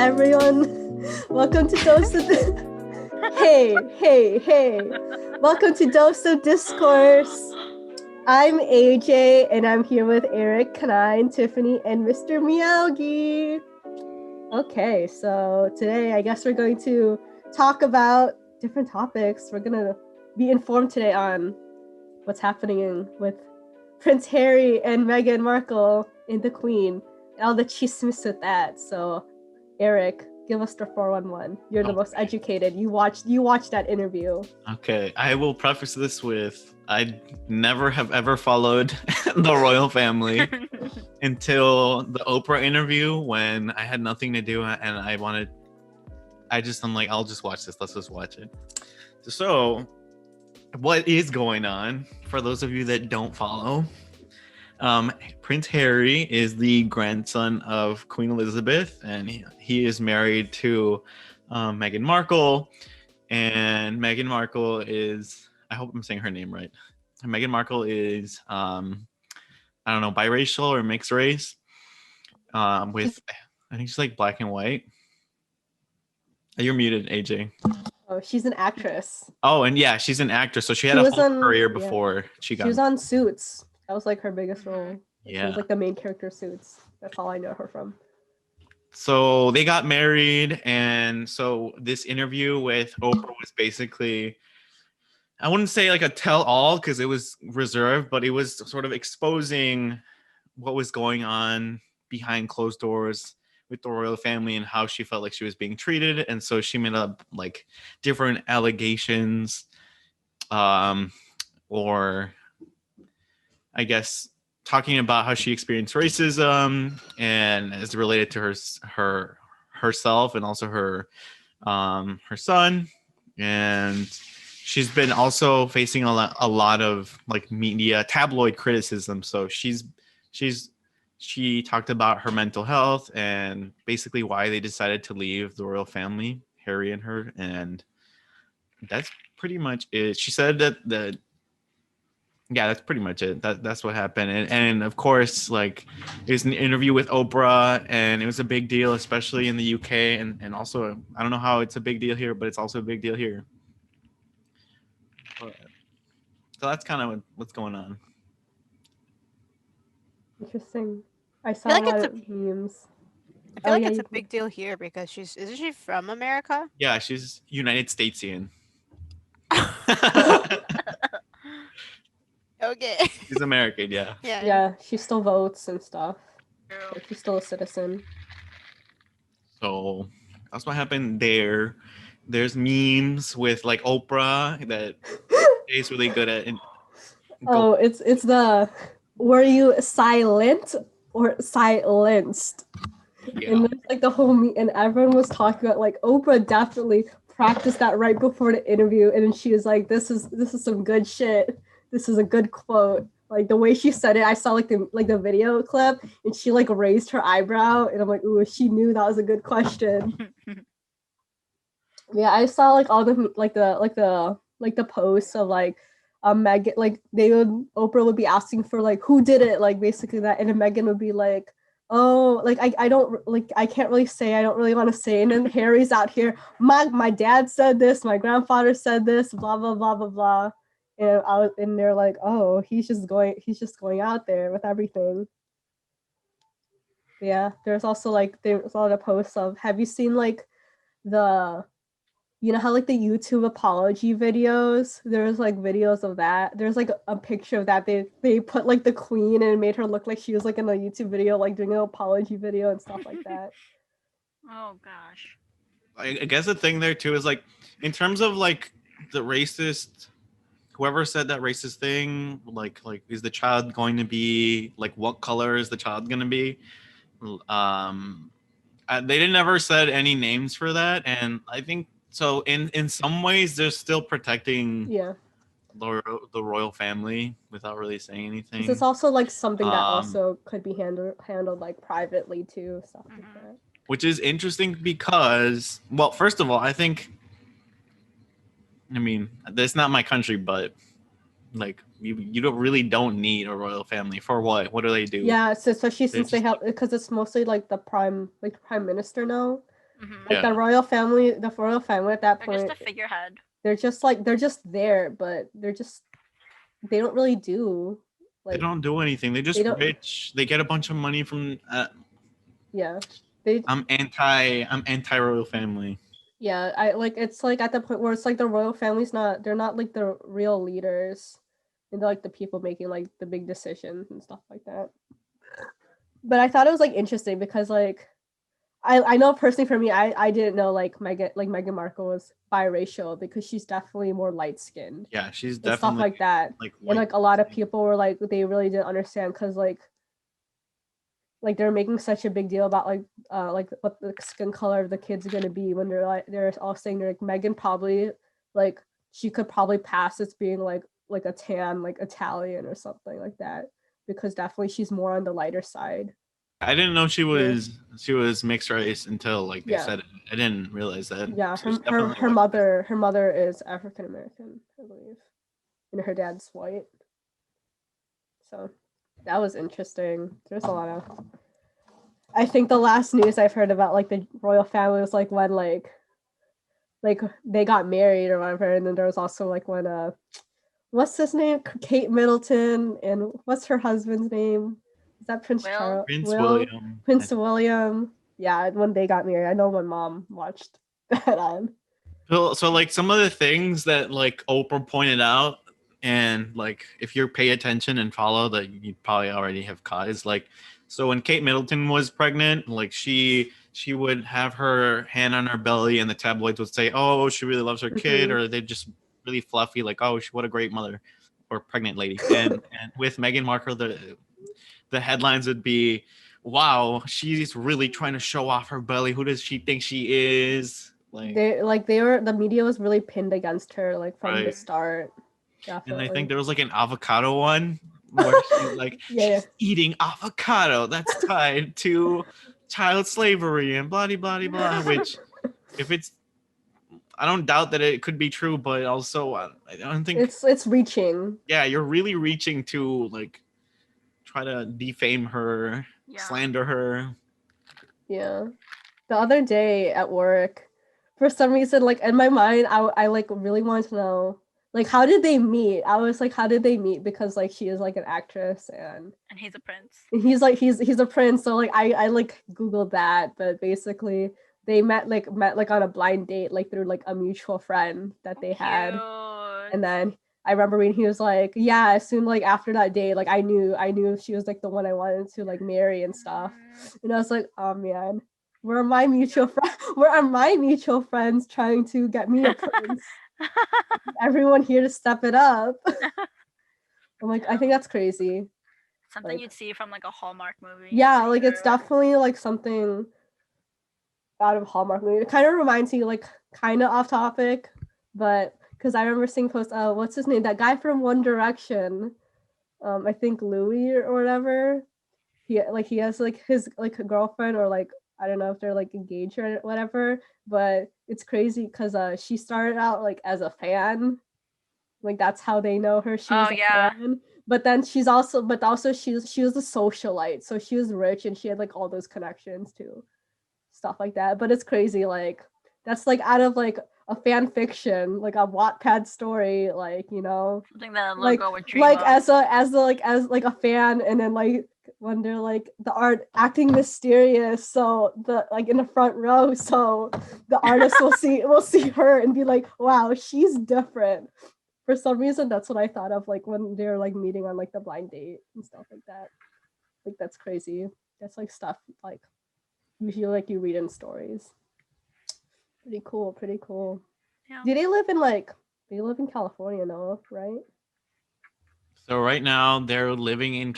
everyone. Welcome to Dose of Hey. Welcome to Dose of Discourse. I'm AJ and I'm here with Eric, Kanine, Tiffany, and Mr. Miyagi. Okay, so today I guess we're going to talk about different topics. We're gonna be informed today on what's happening with Prince Harry and Meghan Markle and the Queen, and all the chismes with that. So, Eric, give us the 411. You're the most educated. You watched that interview. Okay, I will preface this with I never have ever followed the royal family until the Oprah interview when I had nothing to do and I'm like, I'll just watch this. Let's just watch it. So, what is going on for those of you that don't follow? Prince Harry is the grandson of Queen Elizabeth, and he is married to Meghan Markle. And Meghan Markle is, I hope I'm saying her name right. Meghan Markle is, biracial or mixed race. With, I think she's like black and white. You're muted, AJ. Oh, she's an actress. Oh, and yeah, she's an actress. So she had a whole career before she got. She was on Suits. That was like her biggest role. Yeah. She was like the main character Suits. That's all I know her from. So they got married, and so this interview with Oprah was basically, I wouldn't say like a tell-all because it was reserved, but it was sort of exposing what was going on behind closed doors with the royal family and how she felt like she was being treated. And so she made up like different allegations, or I guess talking about how she experienced racism and is related to herself and also her son. And she's been also facing a lot of like media tabloid criticism. So she talked about her mental health and basically why they decided to leave the royal family, Harry and her, and that's pretty much it. She said that yeah, that's pretty much it. That's what happened. And of course, like, it was an interview with Oprah, and it was a big deal, especially in the UK. And also, I don't know how it's a big deal here, but it's also a big deal here. So that's kind of what's going on. Interesting. I saw a lot of memes. I feel like it's a big deal here because isn't she from America? Yeah, she's United Statesian. Okay. She's American, yeah. Yeah, she still votes and stuff. So she's still a citizen. So that's what happened there. There's memes with like Oprah that is really good at. It's the were you silent or silenced? Yeah. And there's like the whole and everyone was talking about like Oprah definitely practiced that right before the interview, and then she was like, "This is some good shit. This is a good quote." Like the way she said it, I saw like the video clip, and she like raised her eyebrow, and I'm like, "Ooh, she knew that was a good question." Yeah, I saw like all the the posts of like Meghan, like Oprah would be asking for like who did it, like basically that, and then Meghan would be like, "Oh, like I don't like I can't really say, I don't really want to say," and then Harry's out here, my dad said this, my grandfather said this, blah blah blah blah blah. And they're like, "Oh, he's just going out there with everything." Yeah, there's also like there's a lot of posts of, have you seen like the, you know how like the YouTube apology videos? There's like videos of that. There's like a picture of that. They put like the Queen and made her look like she was like in a YouTube video, like doing an apology video and stuff like that. Oh gosh. I guess the thing there too is like, in terms of like the racist, whoever said that racist thing, like is the child going to be like, what color is the child going to be? They didn't ever said any names for that, and I think so. In some ways, they're still protecting the royal family without really saying anything. It's also like something that also could be handled like privately too, stuff like that. Which is interesting because, well, first of all, I mean, that's not my country, but like you don't need a royal family for what? What do they do? Yeah, so especially since they have, because it's mostly like the prime minister now. Like the royal family at that point. They're just a figurehead. They're just there, but they don't really do. Like, they don't do anything. They're just rich. They get a bunch of money from. Yeah. I'm anti royal family. Yeah, it's like at the point where it's like the royal family's they're not like the real leaders, and they're like the people making like the big decisions and stuff like that. But I thought it was like interesting because like I know personally for me I didn't know like Meghan Markle was biracial because she's definitely more light skinned. Yeah, she's definitely stuff like that. And like a lot of people were like they really didn't understand because like they're making such a big deal about like what the skin color of the kids are gonna be when they're all saying they're like Meghan probably like she could probably pass as being like a tan like Italian or something like that because definitely she's more on the lighter side. I didn't know she was mixed race until like they said it. I didn't realize that. Yeah, so her mother is African American, I believe, and her dad's white. So that was interesting. There's a lot of. I think the last news I've heard about like the royal family was like when like they got married or whatever, and then there was also like when what's his name? Kate Middleton, and what's her husband's name? Is that Prince Charles? Prince William. Yeah, when they got married. I know my mom watched that on. So like some of the things that like Oprah pointed out, and like if you pay attention and follow, that you probably already have caught, is like, so when Kate Middleton was pregnant, like she would have her hand on her belly, and the tabloids would say, "Oh, she really loves her kid," or they're just really fluffy, like, "Oh, what a great mother," or pregnant lady. And with Meghan Markle, the headlines would be, "Wow, she's really trying to show off her belly. Who does she think she is?" The media was really pinned against her like from the start. Definitely. And I think there was like an avocado one where she's like, she's eating avocado that's tied to child slavery and blah blah blah. Which, if it's, I don't doubt that it could be true, but also I don't think it's reaching. Yeah, you're really reaching to like try to defame her, slander her. Yeah. The other day at work, for some reason, like in my mind, I like really wanted to know, like, how did they meet? I was like, how did they meet? Because like she is like an actress and he's a prince. He's a prince, so like I like Googled that, but basically they met on a blind date, like through like a mutual friend that they had. And then I remember reading, he was like, yeah, as soon like after that day, like I knew she was like the one I wanted to like marry and stuff. And I was like, oh man, where are my mutual friends trying to get me a prince? Everyone here to step it up. I'm like, I think that's crazy. Something you'd see from like a Hallmark movie. Yeah, like it's definitely like something out of Hallmark movie. It kind of reminds me, like, kind of off topic, but because I remember seeing posts, what's his name? That guy from One Direction. I think Louis or whatever. He has like his like a girlfriend, or like I don't know if they're like engaged or whatever. But it's crazy because she started out like as a fan. Like that's how they know her. She was a fan. But then she was a socialite, so she was rich and she had like all those connections too, stuff like that. But it's crazy, like that's like out of like a fan fiction, like a Wattpad story, like, you know, something that a logo would dream like of. as a fan, and then like when they're like the art acting mysterious, so the like in the front row, so the artist will see her and be like, wow, she's different. For some reason, that's what I thought of, like when they're like meeting on like the blind date and stuff like that. Like that's crazy. That's like stuff like usually like you read in stories. Pretty cool. Yeah. Do they live in California, no, right? So right now they're living in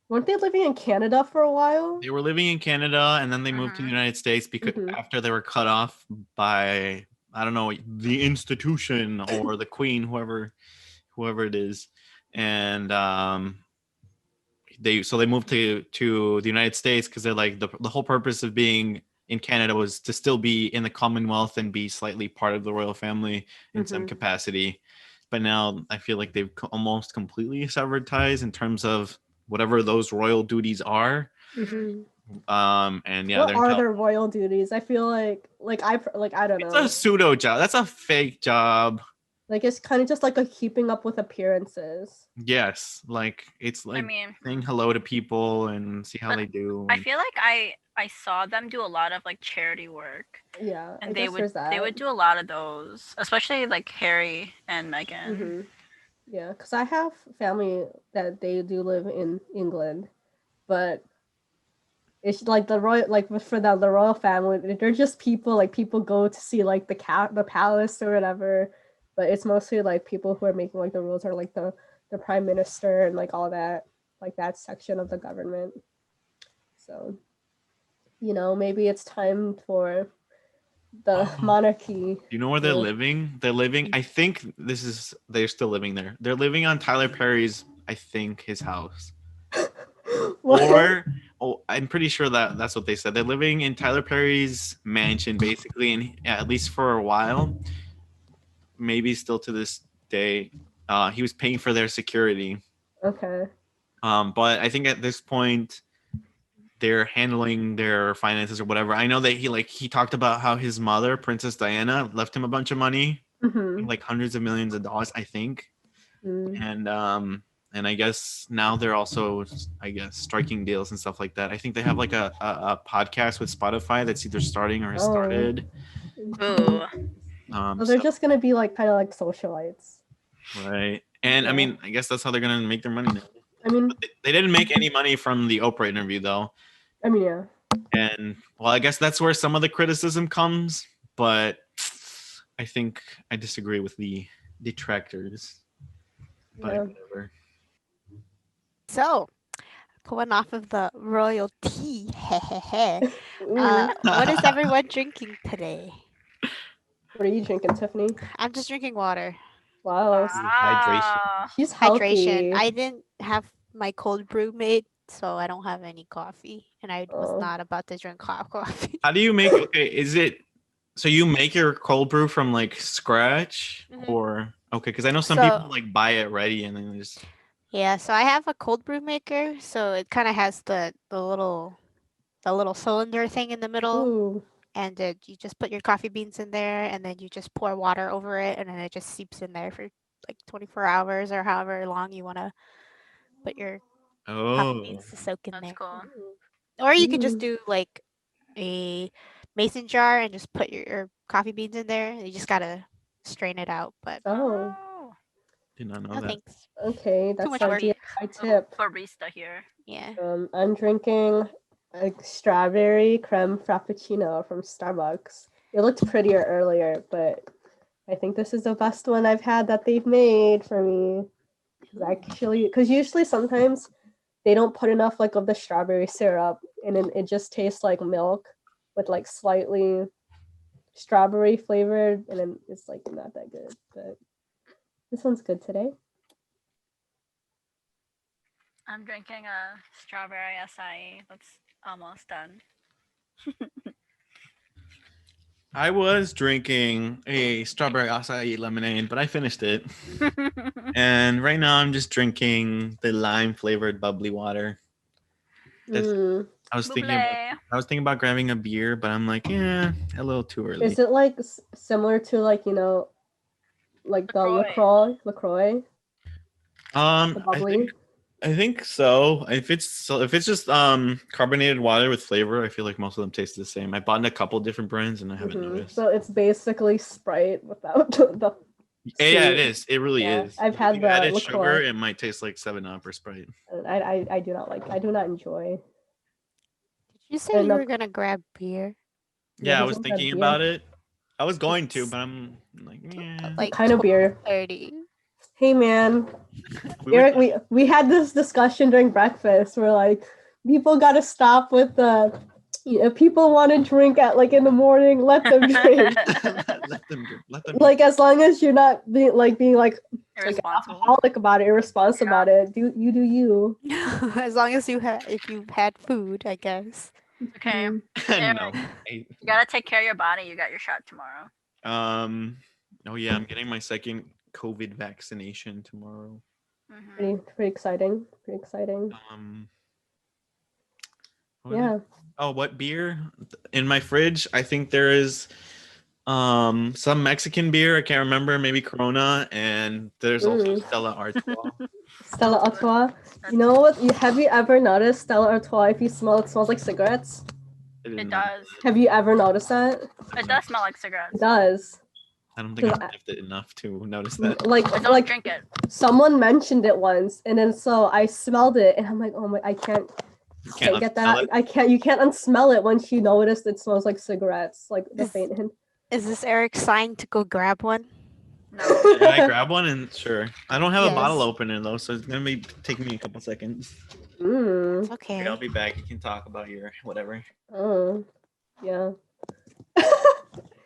weren't they living in Canada for a while? They were living in Canada, and then they moved to the United States because after they were cut off by, I don't know, the institution or the queen, whoever it is, and they moved to the United States because they're like the whole purpose of being in Canada was to still be in the Commonwealth and be slightly part of the royal family in some capacity. But now I feel like they've almost completely severed ties in terms of whatever those royal duties are. And yeah, What are their royal duties? I feel like I don't it's know. a pseudo job. That's a fake job. Like it's kind of just like a keeping up with appearances. Yes, like it's like I mean, saying hello to people and see how But they do. I feel like I saw them do a lot of like charity work, Yeah, I and guess there's that. they would do a lot of those, especially like Harry and Meghan. Mm-hmm. Yeah, because I have family that they do live in England, but it's like the royal, like for the royal family, they're just people. Like people go to see like the palace or whatever, but it's mostly like people who are making like the rules or like the prime minister and like all that, like that section of the government. So, maybe it's time for the monarchy. Do you know where they're living? They're living. I think they're still living there. They're living on Tyler Perry's, I think, his house. Or I'm pretty sure that's what they said. They're living in Tyler Perry's mansion, basically, and at least for a while, maybe still to this day, he was paying for their security. Okay. But I think at this point, they're handling their finances or whatever. I know that he talked about how his mother, Princess Diana, left him a bunch of money, like hundreds of millions of dollars, I think. And I guess now they're also, I guess, striking deals and stuff like that. I think they have like a podcast with Spotify that's either starting or has started. Ooh. So they're just gonna be like kind of like socialites, right? And I mean, I guess that's how they're gonna make their money now. I mean, they didn't make any money from the Oprah interview though. I mean, yeah. And well, I guess that's where some of the criticism comes, but I think I disagree with the detractors. But whatever. So, going off of the royalty, what is everyone drinking today? What are you drinking, Tiffany? I'm just drinking water. Wow. Hydration. She's healthy. Hydration. I didn't have my cold brew made, so I don't have any coffee, and I was not about to drink hot coffee. How do you make? Okay, is it so you make your cold brew from like scratch or okay? Because I know some people like buy it ready and then just. Yeah, so I have a cold brew maker, so it kind of has the little cylinder thing in the middle. Ooh. And you just put your coffee beans in there, and then you just pour water over it, and then it just seeps in there for like 24 hours or however long you want to put your coffee beans to soak in there. Cool. Or you can just do like a mason jar and just put your coffee beans in there. You just gotta strain it out. But did not know that. Thanks. Okay, that's a tip. Barista here. Yeah. I'm drinking a strawberry creme frappuccino from Starbucks. It looked prettier earlier, but I think this is the best one I've had that they've made for me. Because usually sometimes they don't put enough like of the strawberry syrup, and then it just tastes like milk with like slightly strawberry flavored, and then it's like not that good. But this one's good today. I'm drinking a strawberry acai that's almost done. I was drinking a strawberry acai lemonade, but I finished it. And right now I'm just drinking the lime flavored bubbly water. I was thinking about grabbing a beer, but I'm like, yeah, a little too early. Is it like similar to like like the LaCroix? I think so. If it's just carbonated water with flavor, I feel like most of them taste the same. I bought a couple different brands and I haven't noticed. So it's basically Sprite without the. Yeah, it is. It really is. I've had if the added LaCroix. sugar, it might taste like 7-Up or Sprite. I do not like. I do not enjoy. Did you say you were gonna grab beer? Yeah, I was thinking about it. I was going to, but I'm like, yeah. Like kind of beer. 30. Hey man, Eric, we had this discussion during breakfast. We're like, people got to stop with the. If people want to drink at like in the morning, let them drink. let them like as long as you're not being alcoholic about it, irresponsible about it. Do you? As long as if you've had food, I guess. Okay. No. You gotta take care of your body. You got your shot tomorrow. Oh yeah, I'm getting my second COVID vaccination pretty exciting. Pretty exciting. What Yeah. Oh, what beer? In my fridge, I think there is some Mexican beer. I can't remember, maybe Corona, and there's also Stella Artois. Stella Artois. You know what? Have you ever noticed Stella Artois? If you smell it, smells like cigarettes. It does. Have you ever noticed that? It does smell like cigarettes. It does. I don't think I've sniffed it enough to notice that. But don't drink it. Someone mentioned it once, and then so I smelled it, and I'm like, oh my, I can't get that out. I can't. You can't unsmell it once you notice it smells like cigarettes, like the faint hint. Is this Eric's sign to go grab one? No. Can I grab one? And sure. I don't have a bottle opener though, so it's gonna be taking me a couple seconds. It's okay. I'll be back. You can talk about your whatever. Oh, yeah.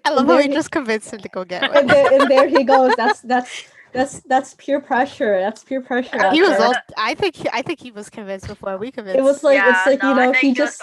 I love how we just convinced him to go get one. And there he goes. That's peer pressure. That's peer pressure. He was all, I think he was convinced before we convinced. It was like he just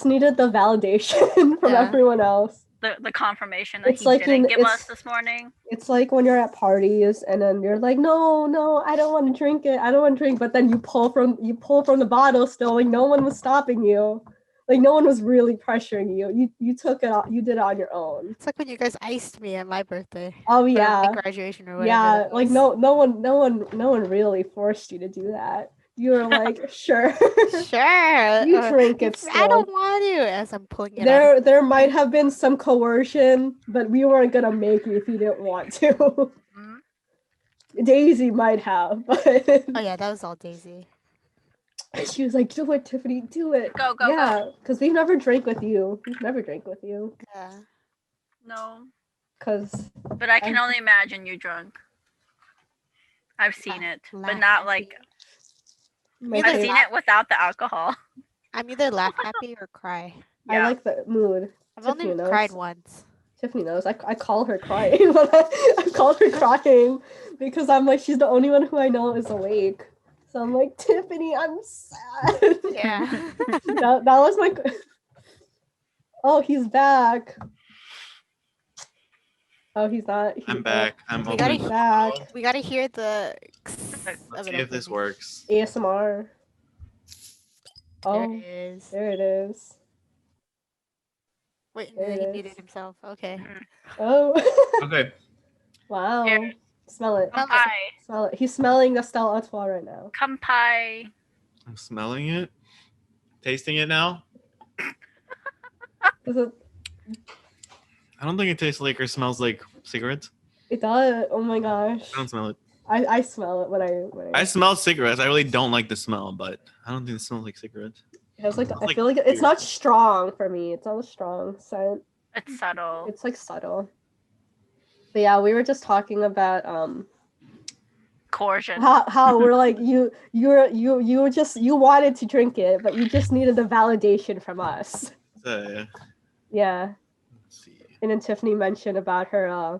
needed the validation from everyone else. The confirmation that he didn't give us this morning. It's like when you're at parties and then you're like, no, I don't want to drink it. I don't want to drink, but then you pull from the bottle still, like no one was stopping you. Like no one was really pressuring you. You took it. You did it on your own. It's like when you guys iced me at my birthday. Oh yeah, my graduation or whatever. Yeah, like no one really forced you to do that. You were like, sure, sure. You drink it. Still. I don't want to. As I'm pulling it. There might have been some coercion, but we weren't gonna make you if you didn't want to. Mm-hmm. Daisy might have, but oh yeah, that was all Daisy. She was like, do it, Tiffany, do it. Go. Yeah, because we've never drank with you. Yeah. No. But I can only imagine you drunk. I've seen it, but not like... I've seen it without the alcohol. I'm either laugh happy or cry. Yeah. I like the mood. I've only cried once. Tiffany knows. I call her crying. I called her crying because I'm like, she's the only one who I know is awake. So I'm like, Tiffany, I'm sad. Yeah. that was my... Oh, he's back. Oh, he's not. I'm back. We gotta hear the... Let's see if this works. ASMR. Oh, there it is. There it is. Wait, he muted himself. Okay. Oh. Okay. Wow. Here. Smell it. Kampai. Smell it. He's smelling the Stella Artois right now. Kampai. I'm smelling it. Tasting it now. Is it... I don't think it tastes like or smells like cigarettes. It does. Oh my gosh. I don't smell it. I smell it when I smell cigarettes. I really don't like the smell, but I don't think it smells like cigarettes. It's like I feel like it's not strong for me. It's not a strong scent. It's subtle. It's like subtle. But yeah, we were just talking about coercion. How we're like you wanted to drink it, but you just needed the validation from us. Yeah. Let's see. And then Tiffany mentioned about her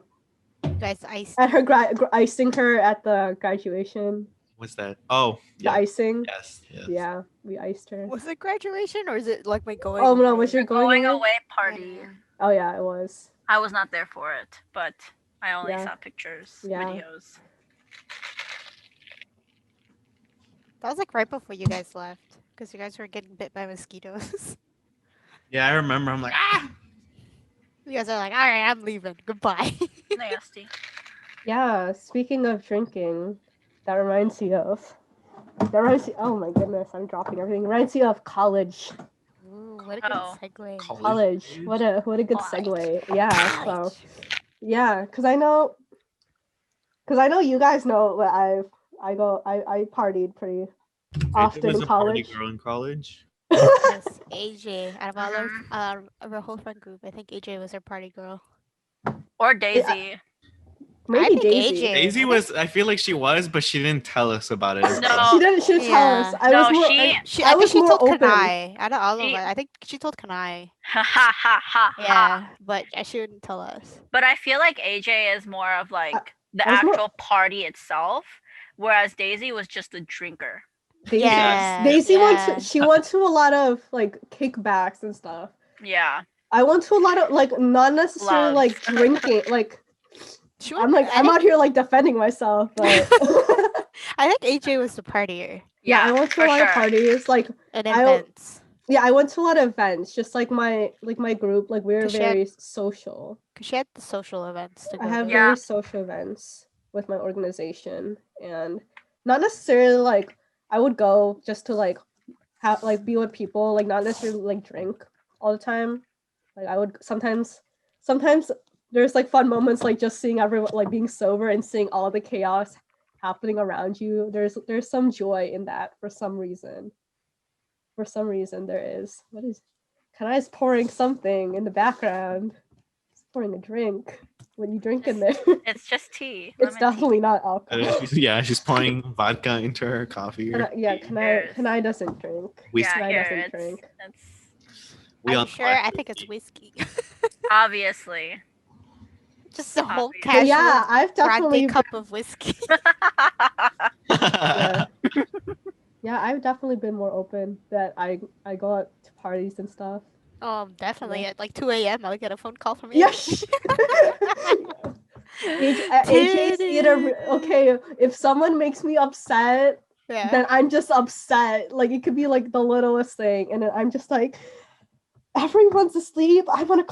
guys iced at her icing her at the graduation. What's that? Oh, yeah. The icing. Yes. Yeah, we iced her. Was it graduation or is it like my going? Oh no, was your going away party? Oh yeah, it was. I was not there for it, but I only saw pictures, videos. That was like right before you guys left, because you guys were getting bit by mosquitoes. Yeah, I remember. I'm like, ah! You guys are like, all right, I'm leaving. Goodbye. Nasty. Yeah, speaking of drinking, that reminds you of... oh my goodness, I'm dropping everything. Reminds you of college. Ooh, what a good segue. College. What a good segue. Yeah, so... Yeah, because I know you guys know that I partied pretty often in college. Party girl in college. Yes, AJ. Out of all our whole friend group, I think AJ was our party girl. Or Daisy. Maybe Daisy. Daisy was. I feel like she was, but she didn't tell us about it. No, she didn't tell us. I think she told Kanai. Out of all of us, I think she told Kanai. Yeah, but she wouldn't tell us. But I feel like AJ is more of like the actual party itself, whereas Daisy was just a drinker. Daisy went to a lot of like kickbacks and stuff. Yeah. I went to a lot of like not necessarily like drinking like. I'm out here like defending myself, but I think AJ was the partier. Yeah, I went to a lot of parties. Like and events. Yeah, I went to a lot of events. Just like my group, like we were 'Cause she had- very social. Because she had the social events to go I have to. very social events with my organization, and not necessarily like I would go just to like have like be with people, like not necessarily like drink all the time. Like I would sometimes there's like fun moments like just seeing everyone like being sober and seeing all the chaos happening around you. There's some joy in that for some reason. For some reason there is. What is Kanai's pouring something in the background. He's pouring a drink. What are you drinking there? It's just tea. It's definitely not alcohol. She's pouring vodka into her coffee. Kanai doesn't drink. Kanai doesn't drink. Are you sure? I think it's whiskey. Obviously. Just a whole casual I've definitely cup of whiskey. Yeah, I've definitely been more open that I go out to parties and stuff. Oh, definitely. At like 2 a.m. I'll get a phone call from you. Yes. AJ's either okay. If someone makes me upset, then I'm just upset. Like it could be like the littlest thing, and then I'm just like, everyone's asleep. I'll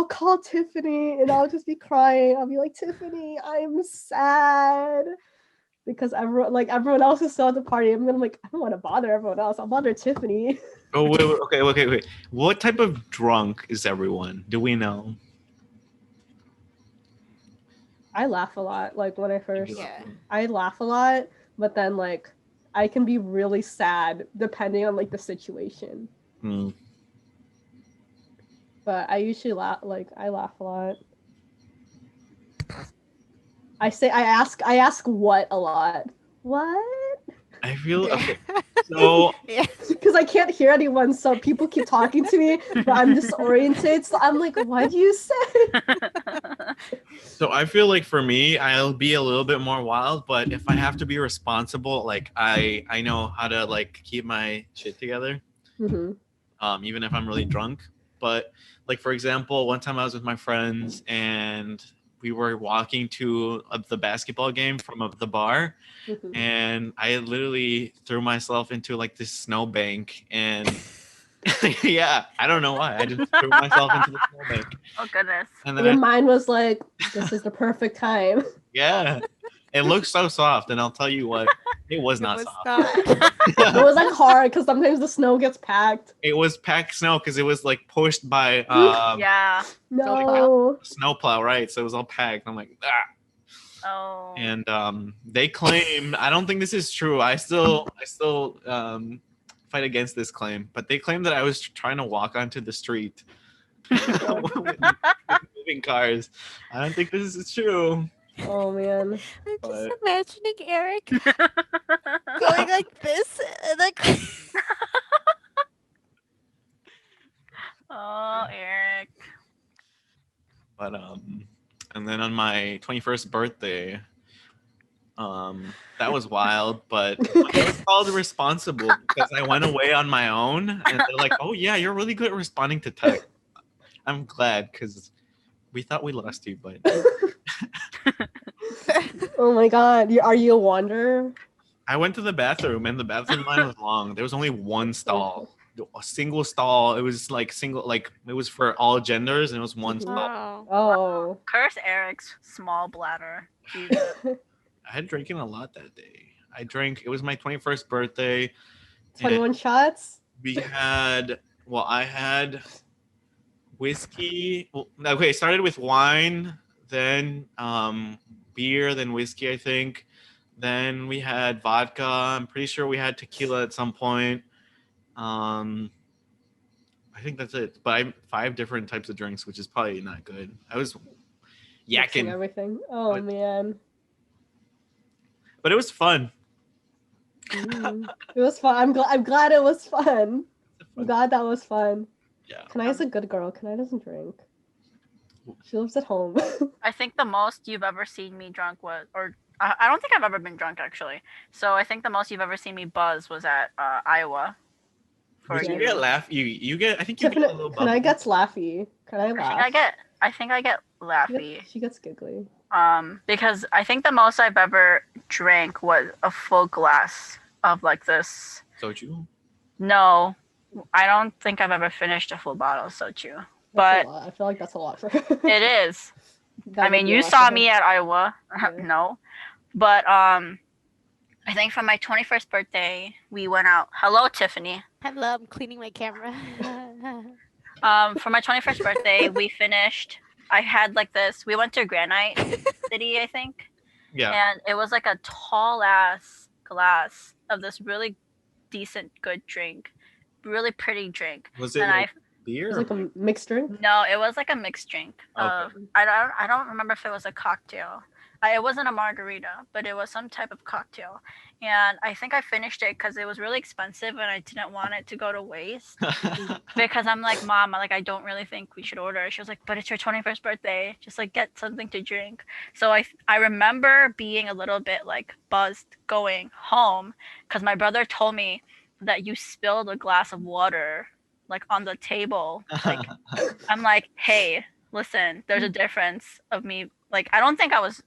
call Tiffany, and I'll just be crying. I'll be like, Tiffany, I'm sad. Because everyone else is still at the party. I'm gonna I don't want to bother everyone else. I'll bother Tiffany. Oh wait. Okay. What type of drunk is everyone? Do we know? I laugh a lot. Like when I laugh a lot, but then like I can be really sad depending on like the situation. But I usually laugh. I laugh a lot. I ask what a lot. What? I feel okay. So because I can't hear anyone, so people keep talking to me, but I'm disoriented. So I'm like, what do you say? So I feel like for me, I'll be a little bit more wild, but if I have to be responsible, like I know how to like keep my shit together. Mm-hmm. Even if I'm really drunk. But like for example, one time I was with my friends and we were walking to the basketball game from the bar, and I literally threw myself into like this snowbank, and yeah, I don't know why. I just threw myself into the snowbank. Oh goodness! And then your mind was like, "This is the perfect time." Yeah, it looks so soft, and I'll tell you what, it was not soft. It was like hard because sometimes the snow gets packed. It was packed snow because it was like pushed by snowplow, right? So it was all packed. I'm like, ah. Oh. And they claim, I don't think this is true. I still fight against this claim, but they claim that I was trying to walk onto the street with moving cars. I don't think this is true. Oh man. I'm just imagining Eric going like this and like oh, Eric. But and then on my 21st birthday, that was wild, but I was called responsible because I went away on my own, and they're like, "Oh yeah, you're really good at responding to text." I'm glad because we thought we lost you, but oh my god, are you a wanderer? I went to the bathroom, and the bathroom line was long. There was only one stall, a single stall. It was like it was for all genders, and it was one stall. Oh, curse Eric's small bladder. I had drinking a lot that day. It was my 21st birthday. 21 shots? I had whiskey. Well, okay, it started with wine, then beer, then whiskey, I think. Then we had vodka. I'm pretty sure we had tequila at some point. I think that's it. But I 5 different types of drinks, which is probably not good. I was yakking everything. Oh man. But it was fun. It was fun. I'm glad it was fun. I'm glad that was fun. Yeah. Kanai's a good girl. Kanai doesn't drink. She lives at home. I think the most you've ever seen me drunk was, or I don't think I've ever been drunk actually. So I think the most you've ever seen me buzz was at Iowa. You get laugh. You get. I think you get a little. Kanai gets laughy. Kanai laugh. I think I get laughy. She gets giggly. Because I think the most I've ever drank was a full glass of like this. Soju? No, I don't think I've ever finished a full bottle of soju. That's But a lot. I feel like that's a lot for it is. That I would mean, be a you lot saw for her. me at Iowa. Yeah. No. But I think for my 21st birthday, we went out. Hello, Tiffany. Hello, I'm cleaning my camera. For my 21st birthday, we finished. I had like this. We went to Granite City, I think. Yeah. And it was like a tall ass glass of this really decent, good drink, really pretty drink. Was it and like beer? It's like a mixed drink. No, it was like a mixed drink. Okay. I don't remember if it was a cocktail. It wasn't a margarita, but it was some type of cocktail. And I think I finished it because it was really expensive and I didn't want it to go to waste. Because I'm like, Mom, like I don't really think we should order. She was like, but it's your 21st birthday. Just like get something to drink. So I remember being a little bit like buzzed going home because my brother told me that you spilled a glass of water like on the table. Like I'm like, hey, listen, there's a difference of me. Like I don't think I was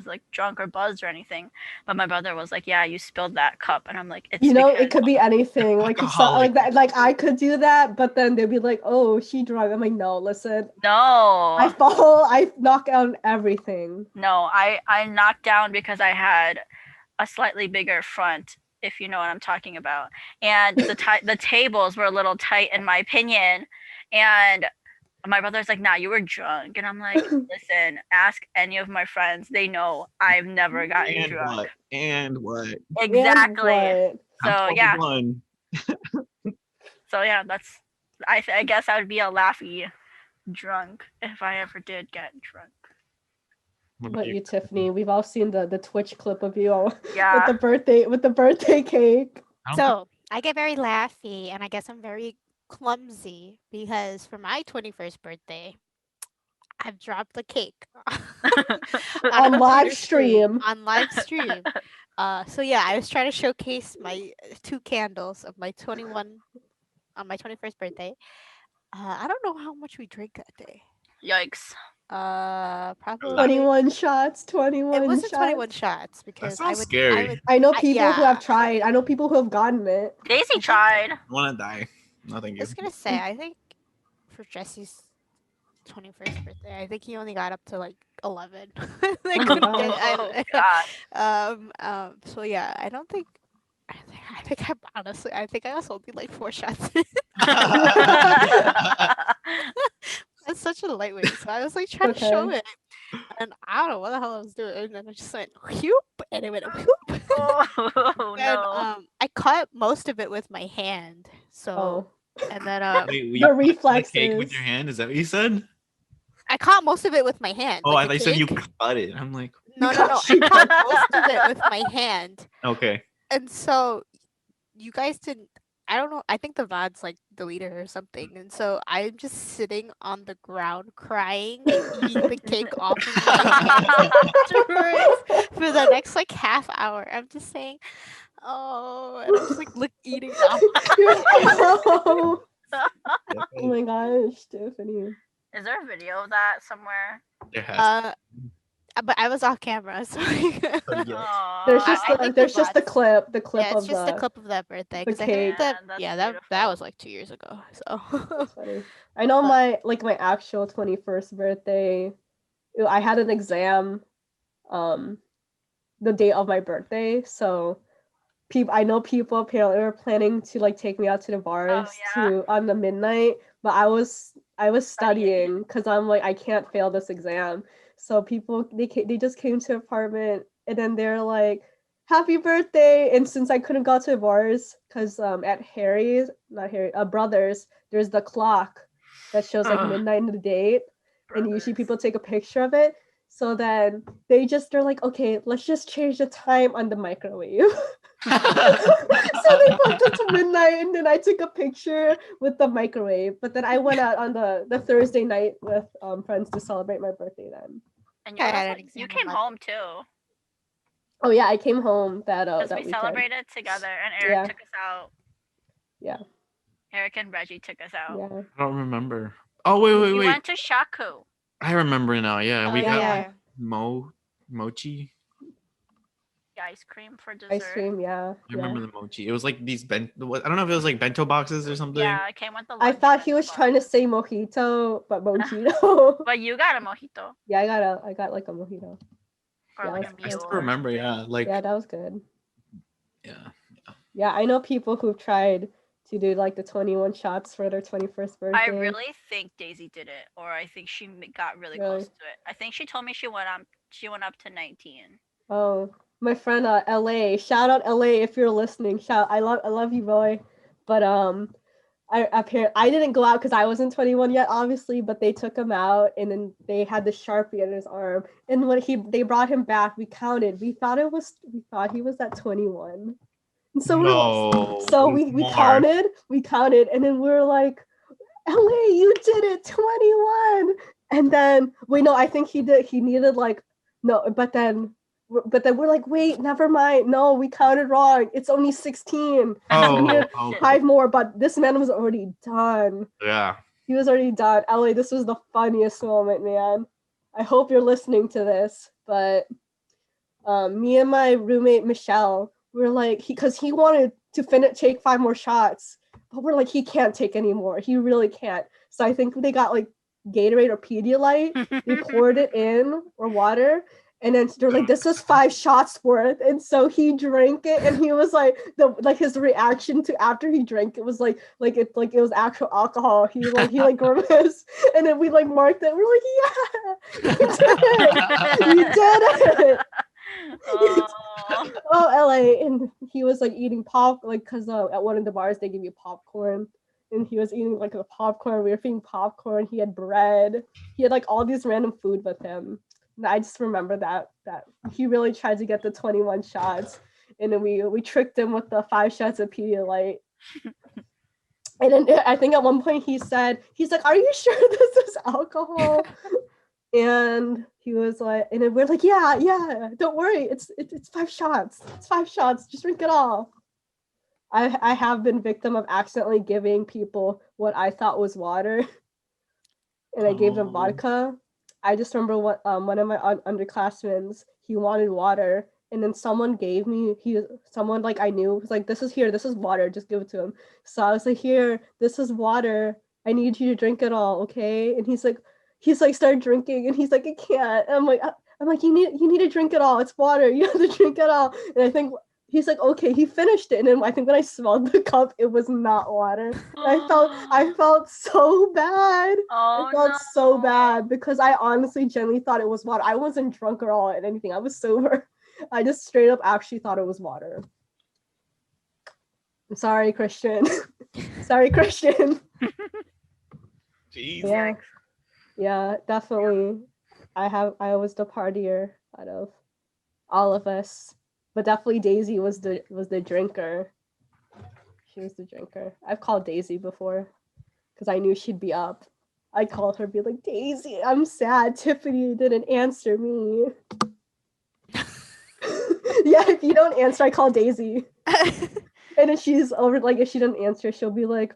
like drunk or buzzed or anything, but my brother was like, yeah, you spilled that cup, and I'm like, it's it could be anything. Like if so, like Alcoholic. that, like I could do that, but then they'd be like, "Oh, she drunk." I'm like, "No, listen, no, I knock out everything." no, I knocked down because I had a slightly bigger front, if you know what I'm talking about, and the tables were a little tight in my opinion, and my brother's like, nah, you were drunk. And I'm like, listen, ask any of my friends. They know I've never gotten drunk. And what? Exactly. And what? So, yeah. 21. So, yeah, that's, I guess I would be a laughy drunk if I ever did get drunk. What about you, Tiffany? We've all seen the Twitch clip of you Yeah. with the birthday cake. So I get very laughy, and I guess I'm very clumsy because for my 21st birthday, I've dropped the cake On live stream. On live stream. So yeah, I was trying to showcase my 2 candles of my 21 on my 21st birthday. I don't know how much we drank that day. Yikes. Probably 21 shots. 21. It wasn't shots. 21 shots because That sounds scary. I know people yeah. who have tried. I know people who have gotten it. Daisy tried. I want to die. No, thank I you. was gonna say, I think for Jesse's 21st birthday, I think he only got up to like 11. Like, Oh, God. So yeah, I don't think. I think I was only like 4 shots. That's such a lightweight. So I was like trying to show it, and I don't know what the hell I was doing, and then I just went whoop, and it went whoop. Oh, And no. I caught most of it with my hand. So and then Wait, your reflexes. Cake with your hand? Is that what you said? I caught most of it with my hand. Oh, like I thought you said you cut it. I'm like, no. I caught most of it with my hand. Okay. And so you guys didn't. I don't know. I think the VOD's like deleted or something. And so I'm just sitting on the ground crying and eating the cake off of my hand afterwards for the next like half hour. I'm just saying, oh, and I'm just like eating it off. Oh my gosh, Tiffany. Is there a video of that somewhere? There has but I was off camera, so there's just the clip. The clip yeah, it's of just the clip of that birthday. the cake. That was like 2 years ago. So That's funny. I know my actual 21st birthday. I had an exam, the day of my birthday. So, I know people apparently were planning to like take me out to the bars on the midnight, but I was studying because I'm like I can't fail this exam. So people they just came to the apartment and then they're like, "Happy birthday!" And since I couldn't go to the bars because at Brothers, there's the clock that shows like midnight in the date, and usually people take a picture of it. So then they're like, "Okay, let's just change the time on the microwave." So they put it to midnight, and then I took a picture with the microwave. But then I went out on the Thursday night with friends to celebrate my birthday then. And you came home too. Oh yeah, I came home that we celebrated together, and Eric took us out. Yeah. Eric and Reggie took us out. Yeah. I don't remember. Oh wait. We went to Shaku. I remember now. Yeah, we got yeah. mochi. ice cream for dessert. Ice cream, yeah. I remember the mochi. It was like these I don't know if it was like bento boxes or something. Yeah, it came with the. I thought he was trying to say mojito, but mojito. But you got a mojito. Yeah, I got like a mojito. Or yeah, like a I mule. still remember, yeah, like yeah, that was good. Yeah, I know people who've tried to do like the 21 shots for their 21st birthday. I really think Daisy did it, or I think she got really close to it. I think she told me she went up to 19. Oh, my friend LA, shout out LA if you're listening. I love you, boy. But I didn't go out because I wasn't 21 yet, obviously, but they took him out and then they had the Sharpie on his arm. And when they brought him back, we counted. We thought he was at 21. And so we counted, and then we were like, LA, you did it, 21. And then I think he needed like no, but then we're like, wait, never mind. No, we counted wrong. It's only 16. We needed 5 more, but this man was already done. Yeah. He was already done. LA, this was the funniest moment, man. I hope you're listening to this. But me and my roommate Michelle, we're like, because he wanted to take 5 more shots, but we're like, he can't take any more. He really can't. So I think they got like Gatorade or Pedialyte. They poured it in, or water, and then they're like, this is 5 shots worth. And so he drank it, and he was like, his reaction to after he drank it was like it was actual alcohol. He grimaced, and then we like marked it. We're like, yeah, you did it. You did it. Oh, LA. And he was like eating because at one of the bars they give you popcorn, and he was eating like the popcorn. We were eating popcorn. He had bread. He had like all these random food with him. And I just remember that he really tried to get the 21 shots, and then we tricked him with the 5 shots of Pedialyte. And then I think at one point he's like, are you sure this is alcohol? And he was like, and then we're like, yeah, don't worry, it's 5 shots. It's 5 shots. Just drink it all. I have been victim of accidentally giving people what I thought was water, and I gave them vodka. I just remember what one of my underclassmen, he wanted water, and then someone gave me someone like I knew was like, this is water, just give it to him. So I was like, here, this is water. I need you to drink it all, okay? And he's like started drinking, and he's like, I can't. And I'm like, you need to drink it all. It's water. You have to drink it all. And I think he's like, okay. He finished it, and then I think when I smelled the cup, it was not water. I felt so bad. So bad because I honestly genuinely thought it was water. I wasn't drunk or all at anything. I was sober. I just straight up actually thought it was water. I'm sorry, Christian. Sorry, Christian. Jeez. Yeah, definitely. I was the partier out of all of us, but definitely Daisy was the drinker. She was the drinker. I've called Daisy before because I knew she'd be up. I'd call her, be like, Daisy, I'm sad. Tiffany didn't answer me. Yeah, if you don't answer, I call Daisy. And then she's over, like, if she doesn't answer, she'll be like,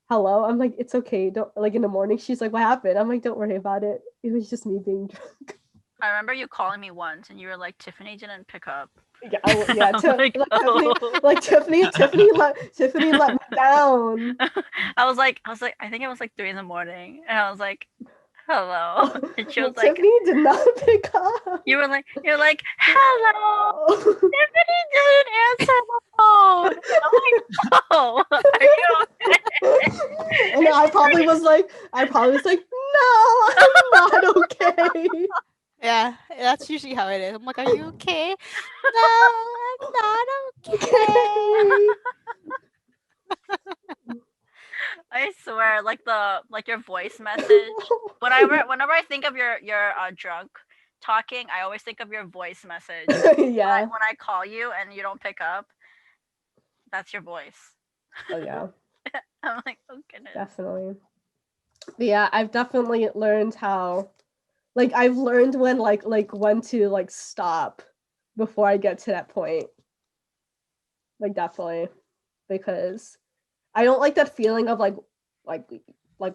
hello. I'm like, it's okay. Don't, like, in the morning, she's like, what happened? I'm like, don't worry about it. It was just me being drunk. I remember you calling me once, and you were like, Tiffany didn't pick up. Yeah, Tiffany let me down. I was like, I think it was like 3 a.m, and I was like, hello. And she was like, Tiffany did not pick up. You're like, hello. Tiffany didn't answer the phone. I'm like, oh, are you okay? And I probably was like, no, I'm not okay. Yeah, that's usually how it is. I'm like, are you okay? No, I'm not okay. I swear, like your voice message. Whenever I think of your drunk talking, I always think of your voice message. Yeah. When I call you and you don't pick up, that's your voice. Oh yeah. I'm like, oh goodness. Definitely. But yeah, I've definitely learned how, like, I've learned when when to like stop before I get to that point. Like, definitely, because I don't like that feeling of like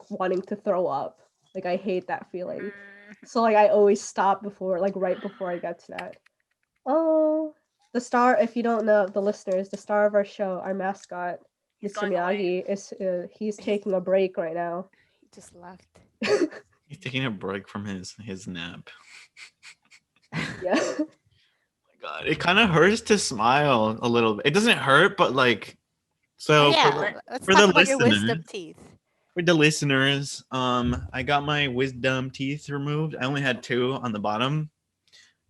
wanting to throw up. Like, I hate that feeling. So like I always stop right before I get to that. Oh, The star, if you don't know, the listeners, the star of our show, our mascot, He's Mr. going away. Miyagi, is he's taking a break right now. He just left. He's taking a break from his nap. Yeah. Oh my God, it kind of hurts to smile a little bit. It doesn't hurt, but like, so Let's for talk the about your wisdom listeners, teeth. for the listeners, I got my wisdom teeth removed. I only had 2 on the bottom,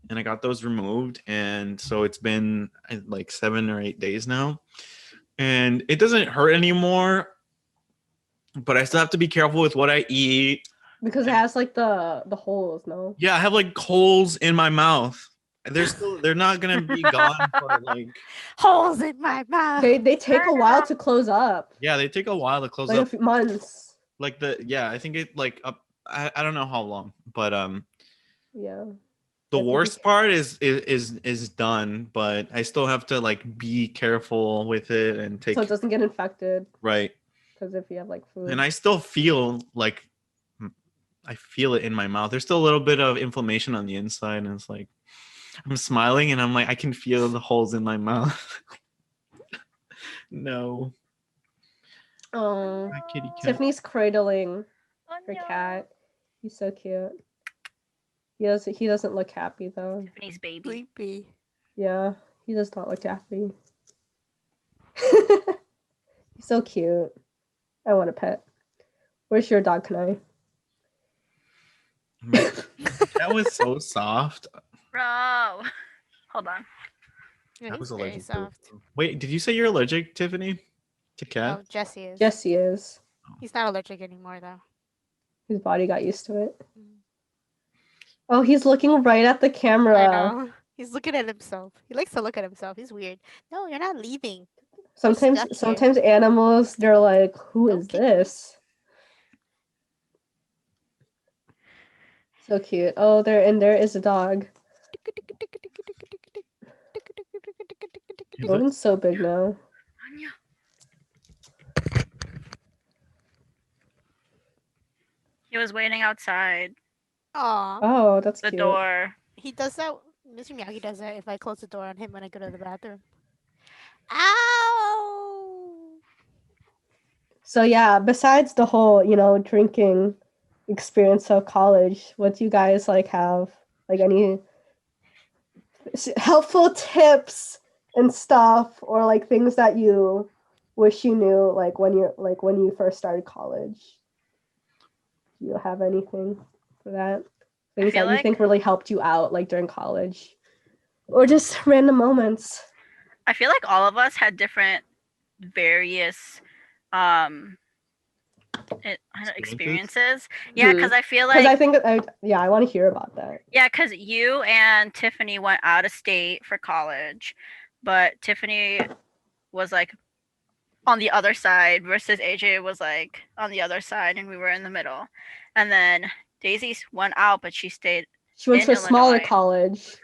and I got those removed, and so it's been like 7 or 8 days now, and it doesn't hurt anymore. But I still have to be careful with what I eat Because it has like the holes, no? Yeah, I have like holes in my mouth. They're not gonna be gone for like Holes in my mouth. They take a while to close up. Yeah, they take a while to close like up. A few months. Like I think it like up I don't know how long, but yeah. The worst part is done, but I still have to like be careful with it and take so it doesn't get infected. Right. Because if you have like food. And I still feel like I feel it in my mouth. There's still a little bit of inflammation on the inside, and it's like I'm smiling and I'm like I can feel the holes in my mouth. No. Oh, kitty cat. Tiffany's cradling her cat. He's so cute. He doesn't look happy though. Tiffany's baby. Sleepy. Yeah, he does not look happy. He's so cute. I want a pet. Where's your dog, Kanai? That was so soft. Bro. Hold on. Yeah, I was very allergic soft. Wait, did you say you're allergic, Tiffany? To cat? Oh, Jesse is. Jesse is. He's not allergic anymore though. His body got used to it. Oh, he's looking right at the camera. I know. He's looking at himself. He likes to look at himself. He's weird. No, you're not leaving. Sometimes animals, they're like, who is this? So cute. Oh, there is a dog. Odin's so big now. He was waiting outside. Aw. Oh, that's the cute. door. He does that. Mr. Miyagi does that if I close the door on him when I go to the bathroom. Ow! So yeah, besides the whole, drinking experience of college, what do you guys like have? Like any helpful tips and stuff, or like things that you wish you knew like when you first started college? Do you have anything for that? Things that you think really helped you out like during college? Or just random moments? I feel like all of us had different various experiences. Yeah, because I feel like I think I want to hear about that. Yeah, because you and Tiffany went out of state for college, but Tiffany was like on the other side versus AJ was like on the other side, and we were in the middle. And then Daisy went out, but she stayed. She went to a smaller college.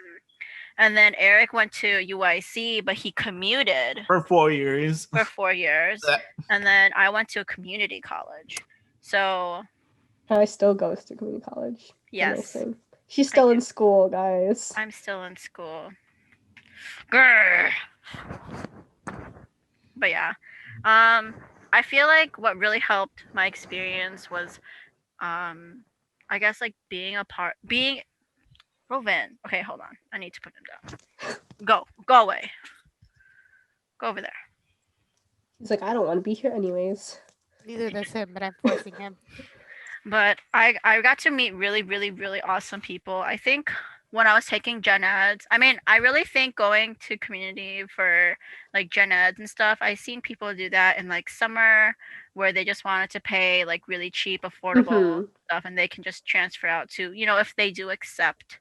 And then Eric went to UIC, but he commuted for 4 years. And then I went to a community college. So I still goes to community college. Yes. She's still in school, guys. I'm still in school. Grr. But yeah. I feel like what really helped my experience was I guess like being Rovan. Okay, hold on. I need to put him down. Go away. Go over there. He's like, I don't want to be here anyways. Neither does him, but I'm forcing him. But I got to meet really, really, really awesome people. I think when I was taking gen eds, I really think going to community for like gen eds and stuff, I've seen people do that in like summer where they just wanted to pay like really cheap, affordable stuff, and they can just transfer out to, if they do accept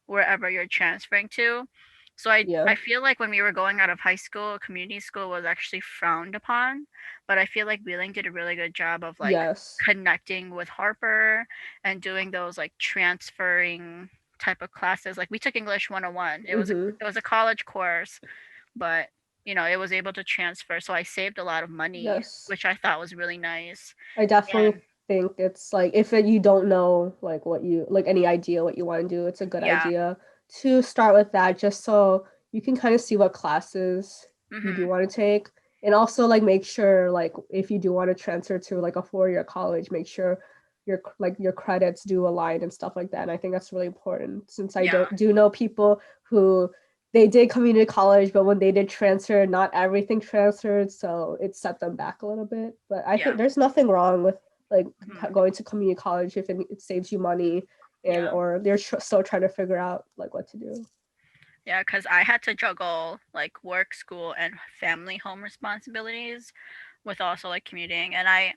wherever you're transferring to. So I feel like when we were going out of high school, community school was actually frowned upon, but I feel like Wheeling did a really good job of like connecting with Harper and doing those like transferring type of classes. Like we took English 101. It was a college course, but it was able to transfer. So I saved a lot of money, which I thought was really nice. I definitely think it's like if you don't know like what you like any idea what you want to do, it's a good idea to start with that, just so you can kind of see what classes you do Mhm. want to take, and also like make sure like if you do want to transfer to like a 4-year college, make sure your credits do align and stuff like that. And I think that's really important, since I Yeah. do know people who they did community college, but when they did transfer, not everything transferred, so it set them back a little bit. But I Yeah. think there's nothing wrong with like Mhm. going to community college if it saves you money, and Yeah. or they're still trying to figure out like what to do. Yeah, because I had to juggle like work, school, and family home responsibilities with also like commuting. And I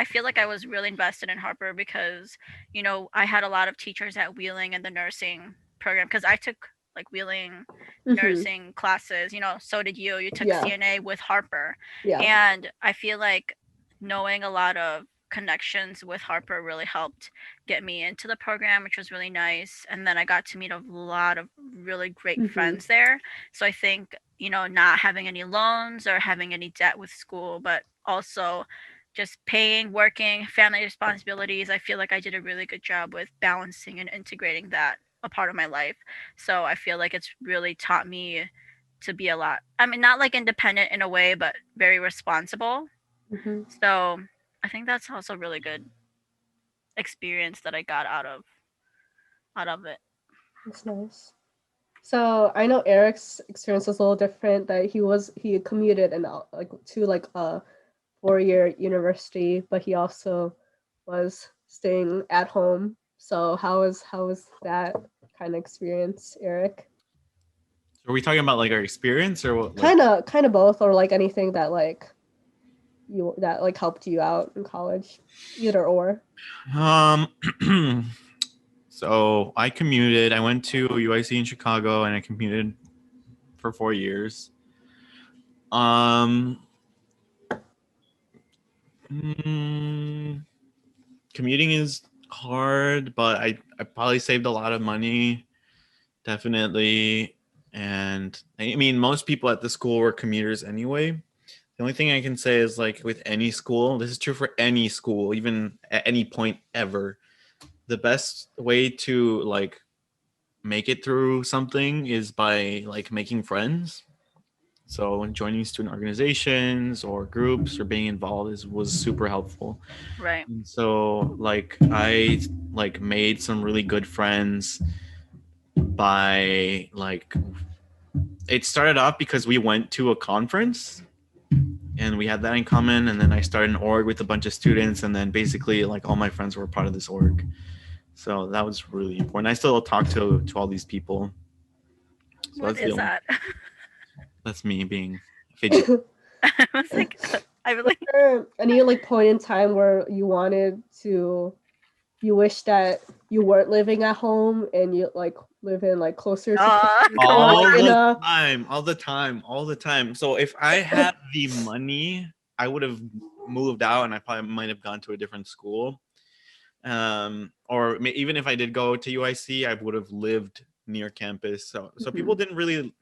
feel like I was really invested in Harper because, you know, I had a lot of teachers at Wheeling and the nursing program because I took like Wheeling Mm-hmm. nursing classes, you know, so did you. You took Yeah. CNA with Harper. Yeah. And I feel like knowing a lot of connections with Harper really helped get me into the program, which was really nice. And then I got to meet a lot of really great Mm-hmm. friends there. So I think, you know, not having any loans or having any debt with school, but also just paying, working, family responsibilities, I feel like I did a really good job with balancing and integrating that a part of my life. So I feel like it's really taught me to be a lot, I mean, not like independent in a way, but very responsible. Mm-hmm. So I think that's also really good experience that I got out of it. That's nice. So I know Eric's experience was a little different. That he commuted and like to like a 4-year university, but he also was staying at home. So how was that kind of experience, Eric? Are we talking about like our experience or what? Like, Kind of both, or like anything that like you that like helped you out in college, either or. um, so I commuted. I went to UIC in Chicago, and I commuted for 4 years. Um, mm, Commuting is hard, but I probably saved a lot of money, definitely. And I mean, most people at the school were commuters anyway. The only thing I can say is like with any school, this is true for any school, even at any point ever. The best way to like make it through something is by like making friends. So joining student organizations or groups or being involved was super helpful. Right. And so like I like made some really good friends by like it started off because we went to a conference and we had that in common, and then I started an org with a bunch of students, and then basically like all my friends were part of this org. So that was really important. I still talk to all these people. So What that's the is only, that? that's me being fidgety. I was like, I really. Any like point in time where you wish that you weren't living at home and you like live in like closer to Come on. All the time. So if I had the money, I would have moved out, and I probably might have gone to a different school. Or even if I did go to UIC, I would have lived near campus. So people didn't really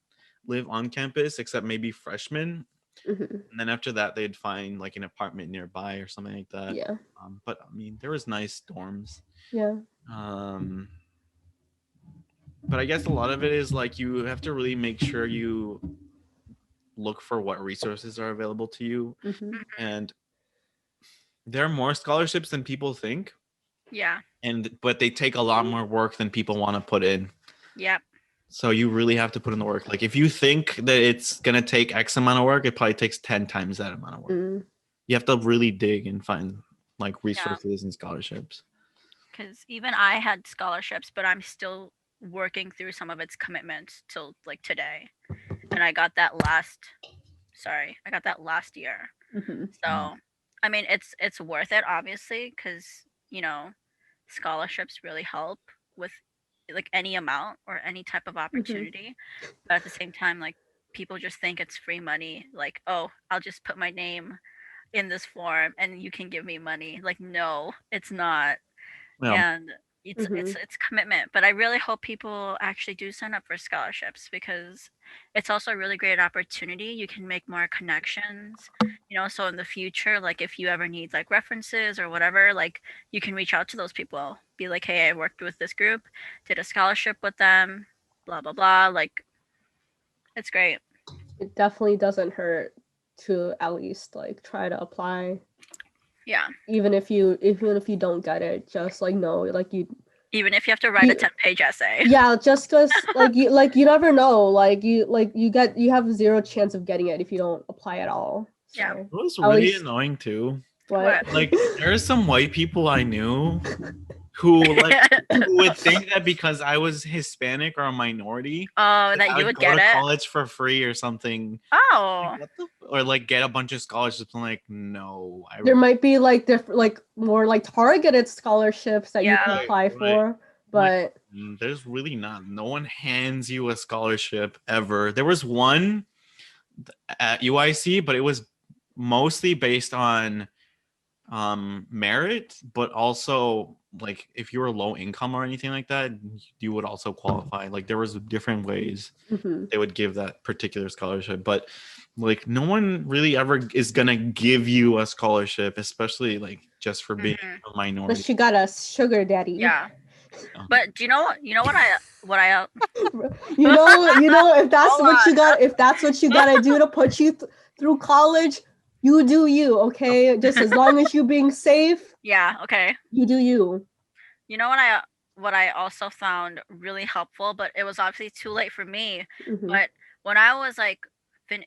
live on campus except maybe freshmen. And then after that, they'd find like an apartment nearby or something like that. Yeah. But I mean, there was nice dorms. Yeah. But I guess a lot of it is like you have to really make sure you look for what resources are available to you. And there are more scholarships than people think. Yeah. But they take a lot more work than people want to put in. Yep. So you really have to put in the work. Like if you think that it's gonna take X amount of work, it probably takes 10 times that amount of work. You have to really dig and find like resources and scholarships. Because even I had scholarships, but I'm still working through some of its commitments till like today, and I got that last year. So, I mean, it's worth it, obviously, because you know, scholarships really help with like any amount or any type of opportunity. But at the same time, like people just think it's free money. Like, oh, I'll just put my name in this form and you can give me money. Like, no, it's not. Well, And it's commitment. But I really hope people actually do sign up for scholarships because it's also a really great opportunity. You can make more connections, you know, so in the future, like if you ever need like references or whatever, like you can reach out to those people, be like, hey, I worked with this group, did a scholarship with them, blah blah blah. Like It's great. It definitely doesn't hurt to at least like try to apply. Yeah. Even if you don't get it, just like know like you. Even if you have to write a 10-page essay. Yeah, just because you never know, you have zero chance of getting it if you don't apply at all. So, Yeah. It was really annoying too. What? Like there's some white people I knew who would think that because I was Hispanic or a minority, that I you would go to get college for free or something. Oh. Or like get a bunch of scholarships. I'm like, no. There might be like different, like more like targeted scholarships that you can apply for, but there's really not. No one hands you a scholarship ever. There was one at UIC, but it was mostly based on merit, but also like if you were low income or anything like that, you would also qualify. Like there was different ways they would give that particular scholarship, but like no one really ever is gonna give you a scholarship, especially like just for being a minority. Unless you got a sugar daddy. Yeah. But do you know what I you know if that's if that's what you gotta do to put you through college, you do you, okay? Just as long as you being safe. Yeah, okay. You do you. You know what I also found really helpful, but it was obviously too late for me. But when I was like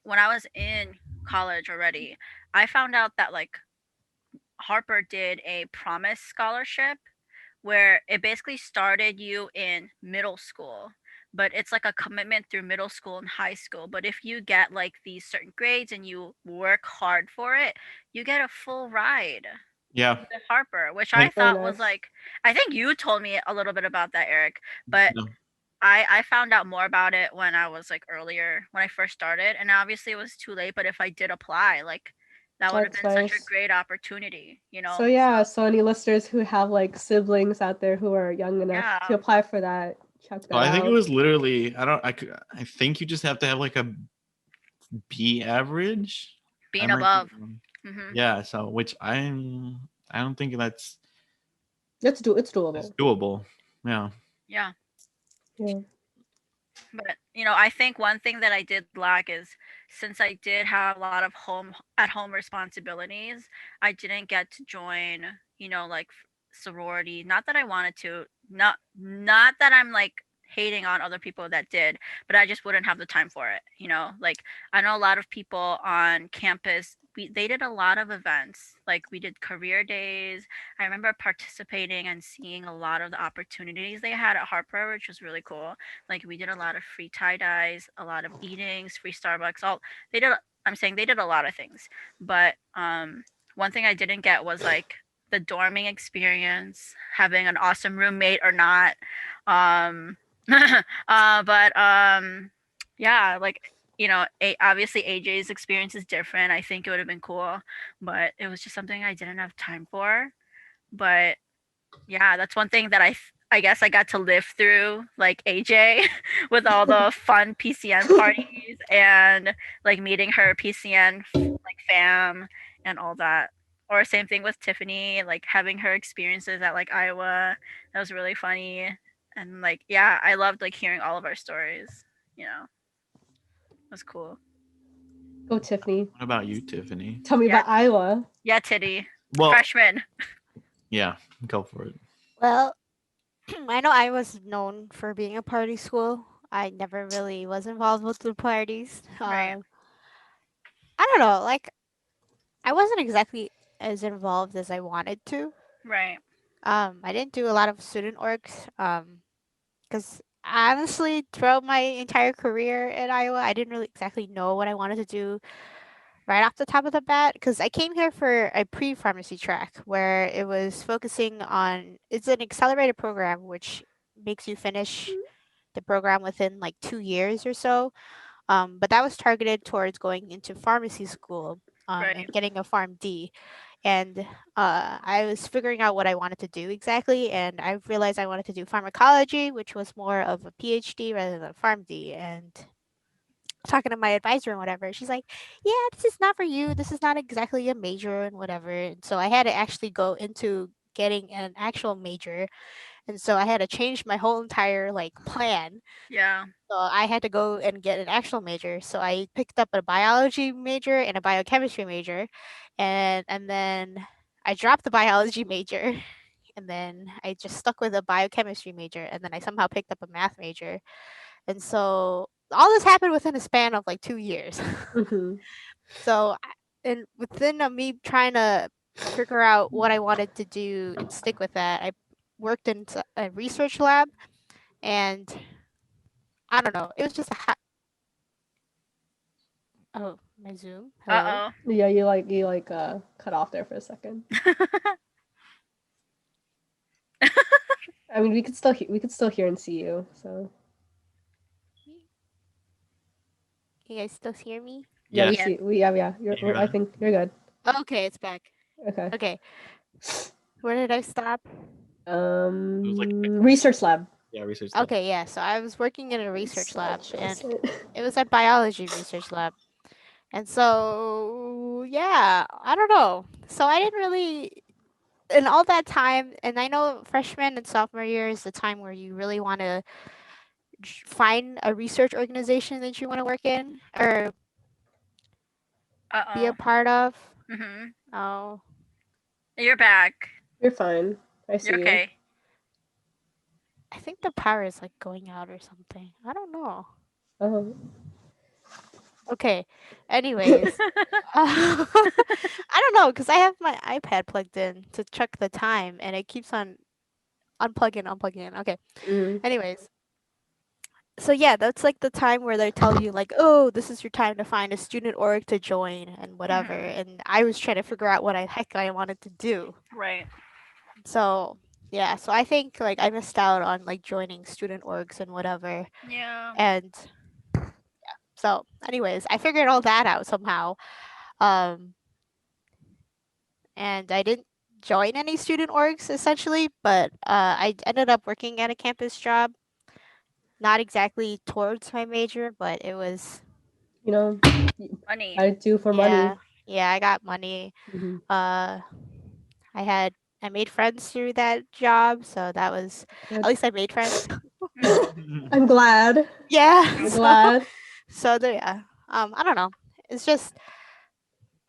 when I was in college already, I found out that like Harper did a Promise scholarship where it basically started you in middle school, but it's like a commitment through middle school and high school. But if you get like these certain grades and you work hard for it, you get a full ride. Yeah. To Harper, which I thought was like, I think you told me a little bit about that, Eric, but I found out more about it when I was like earlier, when I first started, and obviously it was too late, but if I did apply, like that would have been such a great opportunity, you know? So yeah, so any listeners who have like siblings out there who are young enough to apply for that, check that out. I think it was literally, I think you just have to have like a B average. Being above. Yeah, so which I don't think that's it's doable. It's doable. Yeah. Yeah. Yeah. But you know, I think one thing that I did lack is since I did have a lot of at home responsibilities, I didn't get to join, you know, like sorority. Not that I wanted to, not that I'm like hating on other people that did, but I just wouldn't have the time for it, you know? Like I know a lot of people on campus, they did a lot of events. Like we did career days. I remember participating and seeing a lot of the opportunities they had at Harper, which was really cool. Like we did a lot of free tie-dyes, a lot of eatings, free Starbucks. I'm saying they did a lot of things. But one thing I didn't get was like the dorming experience, having an awesome roommate or not. Yeah, like you know, obviously AJ's experience is different. I think it would have been cool, but it was just something I didn't have time for. But yeah, that's one thing that I guess I got to live through, like AJ, with all the fun PCN parties and like meeting her PCN like fam and all that. Or same thing with Tiffany, like having her experiences at like Iowa. That was really funny. And like yeah, I loved like hearing all of our stories, you know. It was cool. Go Tiffany. What about you, Tiffany? Tell me about Iowa. Yeah, Titty. Well, freshman. Yeah, go for it. Well, I know I was known for being a party school. I never really was involved with the parties. Right. I don't know, like I wasn't exactly as involved as I wanted to. Right. I didn't do a lot of student orgs. Because honestly, throughout my entire career at Iowa, I didn't really exactly know what I wanted to do right off the top of the bat. Because I came here for a pre-pharmacy track where it was focusing on, it's an accelerated program which makes you finish the program within like 2 years or so. But that was targeted towards going into pharmacy school and getting a PharmD. And I was figuring out what I wanted to do exactly, and I realized I wanted to do pharmacology, which was more of a PhD rather than a PharmD. And talking to my advisor and whatever, she's like, yeah, this is not for you. This is not exactly a major and whatever. And so I had to actually go into getting an actual major. And so I had to change my whole entire like plan. Yeah. So I had to go and get an actual major. So I picked up a biology major and a biochemistry major, and then I dropped the biology major, and then I just stuck with a biochemistry major, and then I somehow picked up a math major. And so all this happened within a span of like 2 years. Mm-hmm. So and within me trying to figure out what I wanted to do and stick with that, I worked in a research lab, and I don't know, it was just oh, my Zoom. Hello. Yeah, you cut off there for a second. I mean, we could still hear and see you. So. You guys still hear me? Yeah, Yes. I think you're good. Okay, it's back. Okay. Okay. Where did I stop? Research lab. Yeah, research lab. Okay, yeah. So I was working in a research lab, and it was a biology research lab. And so, yeah, I don't know. So I didn't really, in all that time, and I know freshman and sophomore year is the time where you really want to find a research organization that you want to work in or be a part of. Mm-hmm. Oh, You're back. You're fine. I see You're okay. you. I think the power is like going out or something. I don't know. Oh. Okay. Anyways, I don't know because I have my iPad plugged in to check the time, and it keeps on unplugging. Okay. Anyways, so yeah, that's like the time where they tell you like, oh, this is your time to find a student org to join and whatever. And I was trying to figure out what heck I wanted to do. Right. So yeah, so I think like I missed out on like joining student orgs and whatever. Yeah. And yeah, so anyways, I figured all that out somehow. And I didn't join any student orgs essentially, but I ended up working at a campus job. Not exactly towards my major, but it was Money. I do for money. Yeah, I got money. Mm-hmm. I made friends through that job, so that was Good. at least I made friends. I'm glad. Yeah, I'm glad. So there, yeah. I don't know. It's just,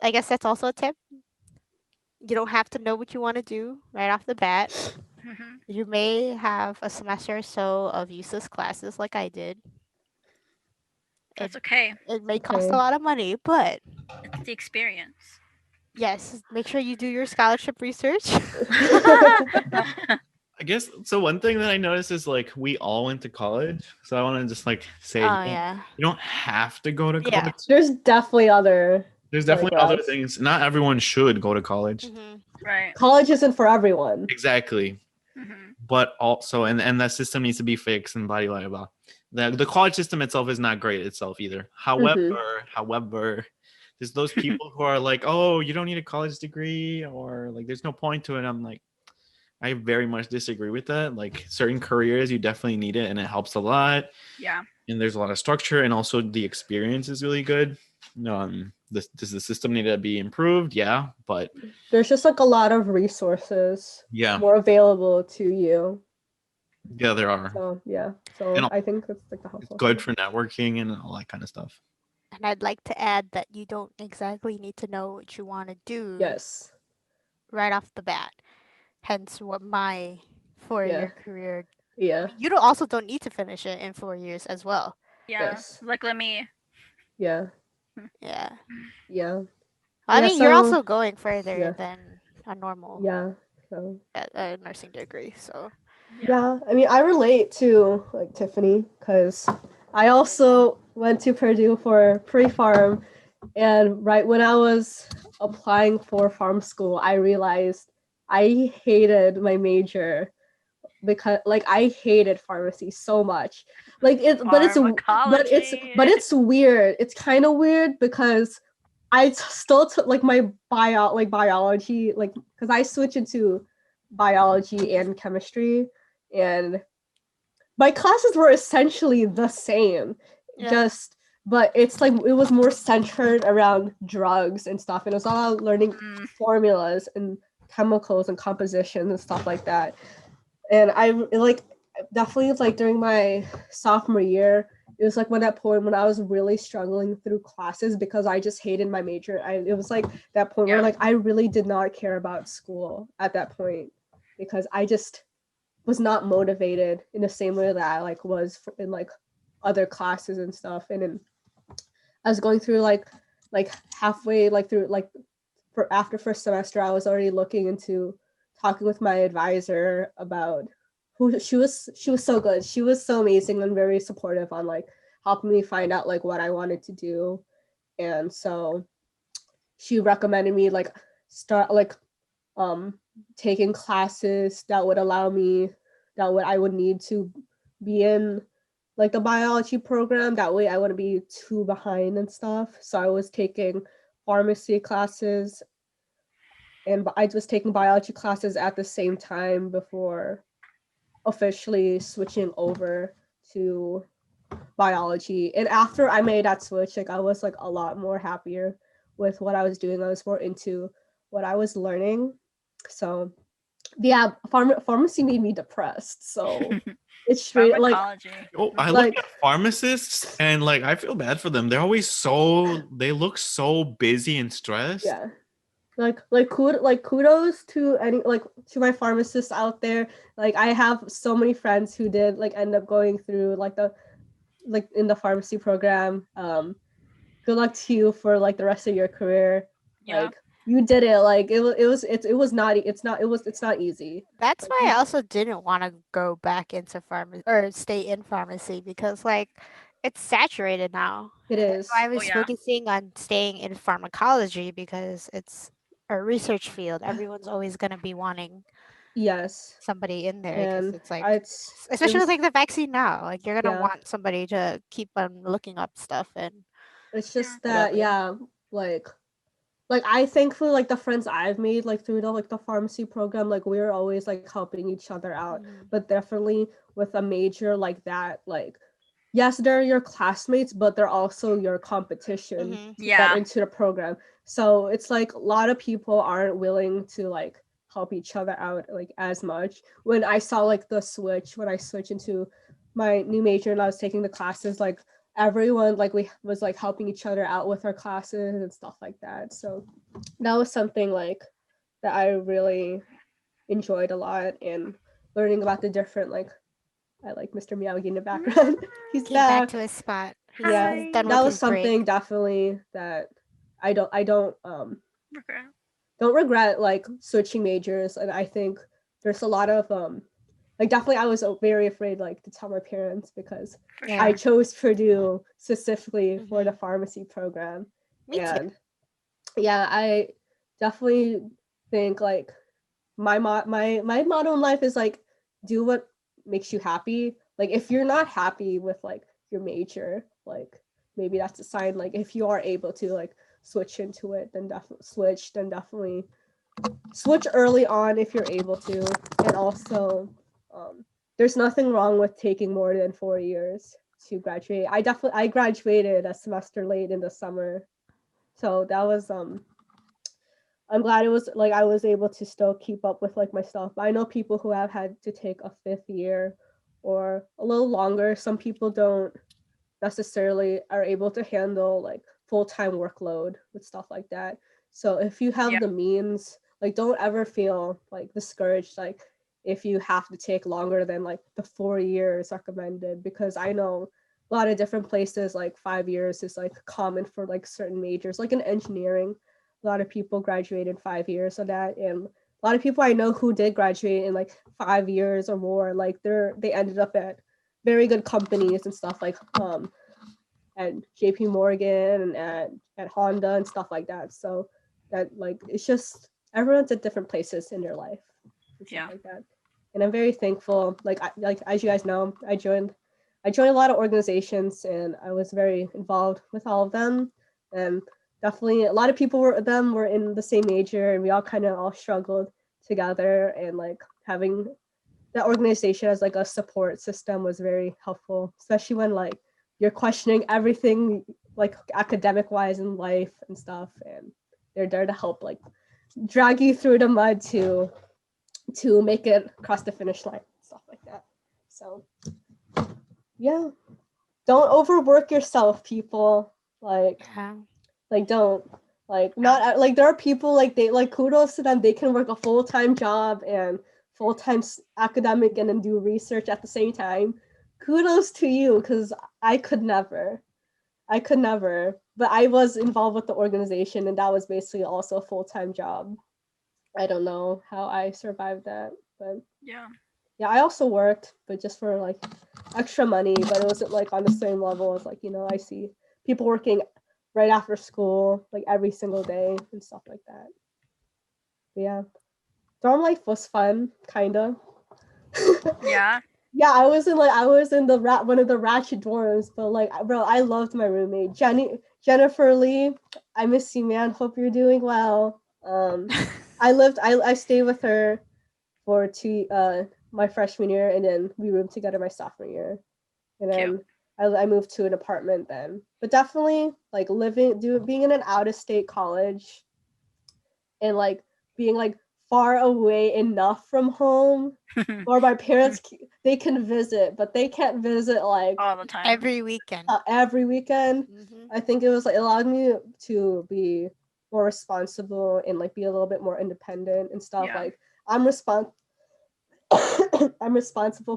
I guess that's also a tip. You don't have to know what you want to do right off the bat. Mm-hmm. You may have a semester or so of useless classes like I did. That's okay. It may cost a lot of money, but it's the experience. Yes, make sure you do your scholarship research. I guess so. One thing that I noticed is like we all went to college, so I want to just like say you don't have to go to college. Yeah. There's definitely other things. Not everyone should go to college. Mm-hmm. Right. College isn't for everyone. Exactly. Mm-hmm. But also, and that system needs to be fixed and blah blah blah. The college system itself is not great itself either. However, there's those people who are like, oh, you don't need a college degree, or like there's no point to it. I'm like, I very much disagree with that. Like certain careers, you definitely need it, and it helps a lot. Yeah. And there's a lot of structure, and also the experience is really good. Does the system need to be improved? Yeah, but there's just like a lot of resources. Yeah. More available to you. Yeah, there are. So yeah. So I think that's like the hustle. Good for networking and all that kind of stuff. And I'd like to add that you don't exactly need to know what you want to do. Yes. Right off the bat. Hence what my 4-year career. Yeah. You also don't need to finish it in 4 years as well. Yeah. Yes. Like let me. Yeah. Yeah. Yeah. I mean, you're also going further than a normal nursing degree. So. Yeah, I mean, I relate to like Tiffany because I also went to Purdue for pre-pharm, and right when I was applying for pharm school, I realized I hated my major because like I hated pharmacy so much. Like but it's weird. It's kind of weird because I still took like my biology like because I switched into biology and chemistry. And my classes were essentially the same, but it's like it was more centered around drugs and stuff, and it was all learning formulas and chemicals and compositions and stuff like that. And I like definitely like during my sophomore year, it was like when that point when I was really struggling through classes because I just hated my major. It was like that point where like I really did not care about school at that point because I just was not motivated in the same way that I like was in like other classes and stuff. And then I was going through like halfway like through like for after first semester, I was already looking into talking with my advisor about who she was so good. She was so amazing and very supportive on like helping me find out like what I wanted to do. And so she recommended me like start like taking classes that would allow me I would need to be in like the biology program. That way I wouldn't be too behind and stuff. So I was taking pharmacy classes and I was taking biology classes at the same time before officially switching over to biology. And after I made that switch, like I was like a lot more happier with what I was doing. I was more into what I was learning. So yeah, pharmacy made me depressed. So it's straight like I look at pharmacists and like I feel bad for them. They're always they look so busy and stressed. Yeah. Like kudos to any like to my pharmacists out there. Like I have so many friends who did like end up going through like the like in the pharmacy program. Good luck to you for like the rest of your career. Yeah. Like you did it. Like it was not it's not easy. That's like, why I also didn't want to go back into pharmacy or stay in pharmacy because like it's saturated now. It is. I was focusing on staying in pharmacology because it's a research field. Everyone's always going to be wanting somebody in there because it's like especially with like the vaccine now, like you're going to want somebody to keep on looking up stuff. And it's just that like I thankfully like the friends I've made like through the pharmacy program, like we're always like helping each other out. But definitely with a major like that, like yes, they're your classmates, but they're also your competition to get into the program. So it's like a lot of people aren't willing to like help each other out like as much. When I saw like when I switched into my new major and I was taking the classes, like everyone like we was like helping each other out with our classes and stuff like that. So that was something like that I really enjoyed a lot, and learning about the different like I like Mr. Miyagi in the background. He's back to his spot. Yeah, that was something definitely that I don't regret like switching majors. And I think there's a lot of like definitely I was very afraid like to tell my parents because I chose Purdue specifically for the pharmacy program. Me too. Yeah, I definitely think like my motto in life is like do what makes you happy. Like if you're not happy with like your major, like maybe that's a sign. Like if you are able to like switch into it, then definitely switch early on if you're able to. And also there's nothing wrong with taking more than 4 years to graduate. I graduated a semester late in the summer, so that was I'm glad it was like I was able to still keep up with like my stuff. I know people who have had to take a 5th year or a little longer. Some people don't necessarily are able to handle like full-time workload with stuff like that. So if you have the means, like don't ever feel like discouraged like if you have to take longer than like the 4 years recommended, because I know a lot of different places like 5 years is like common for like certain majors, like in engineering. A lot of people graduate in 5 years of that, and a lot of people I know who did graduate in like 5 years or more, like they ended up at very good companies and stuff like at JP Morgan and at Honda and stuff like that. So that like it's just everyone's at different places in their life and stuff like that. And I'm very thankful. Like as you guys know, I joined a lot of organizations and I was very involved with all of them. And definitely a lot of people were in the same major, and we all kind of all struggled together, and like having that organization as like a support system was very helpful, especially when like you're questioning everything like academic wise in life and stuff, and they're there to help like drag you through the mud to make it across the finish line. So yeah, don't overwork yourself, people. Like don't not like there are people like they like kudos to them. They can work a full-time job and full-time academic and then do research at the same time. Kudos to you, because I could never. But I was involved with the organization, and that was basically also a full-time job. I don't know how I survived that, but Yeah. Yeah, I also worked, but just for like extra money, but it wasn't like on the same level as like, I see people working right after school, like every single day and stuff like that. But yeah. Dorm life was fun, kinda. Yeah. Yeah, I was in the one of the ratchet dorms, but like bro, I loved my roommate. Jennifer Lee, I miss you, man. Hope you're doing well. I stayed with her for my freshman year, and then we roomed together my sophomore year, and then I moved to an apartment then. But definitely like being in an out of state college, and like being like far away enough from home, or my parents they can visit, but they can't visit like all the time every weekend. I think it allowed me to be more responsible and like be a little bit more independent and stuff. Like I'm responsible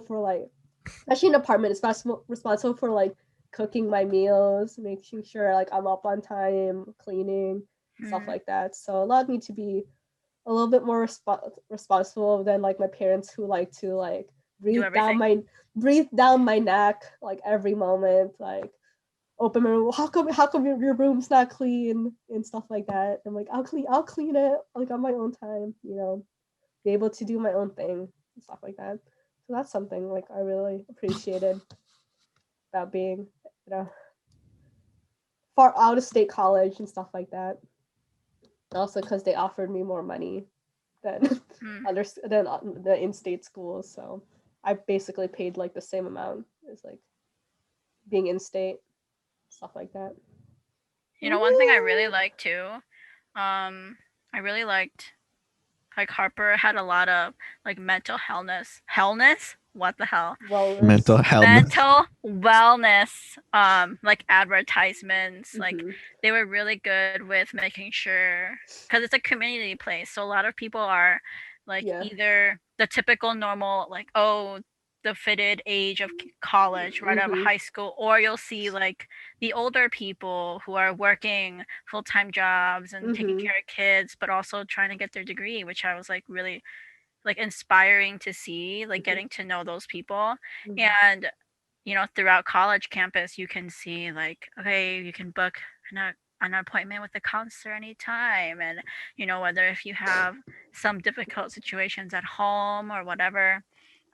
for like, especially in an apartment, responsible for like cooking my meals, making sure like I'm up on time, cleaning, stuff like that. So it allowed me to be a little bit more responsible than like my parents, who like to like breathe down my neck like every moment, like open my room. How come your room's not clean and stuff like that? I'm like, I'll clean it like on my own time, be able to do my own thing and stuff like that. So that's something like I really appreciated about being, far out of state college and stuff like that. Also, because they offered me more money than than the in-state schools, so I basically paid like the same amount as like being in-state, stuff like that. One thing I really liked too, I really liked like Harper had a lot of like mental wellness. What the hell? Mental wellness. Like advertisements. Like they were really good with making sure, because it's a community place, so a lot of people are like either the typical normal like the fitted age of college right out of high school, or you'll see like the older people who are working full-time jobs and taking care of kids, but also trying to get their degree, which I was like really like inspiring to see, like getting to know those people. And throughout college campus you can see like, okay, you can book an appointment with the counselor anytime, and whether if you have some difficult situations at home or whatever,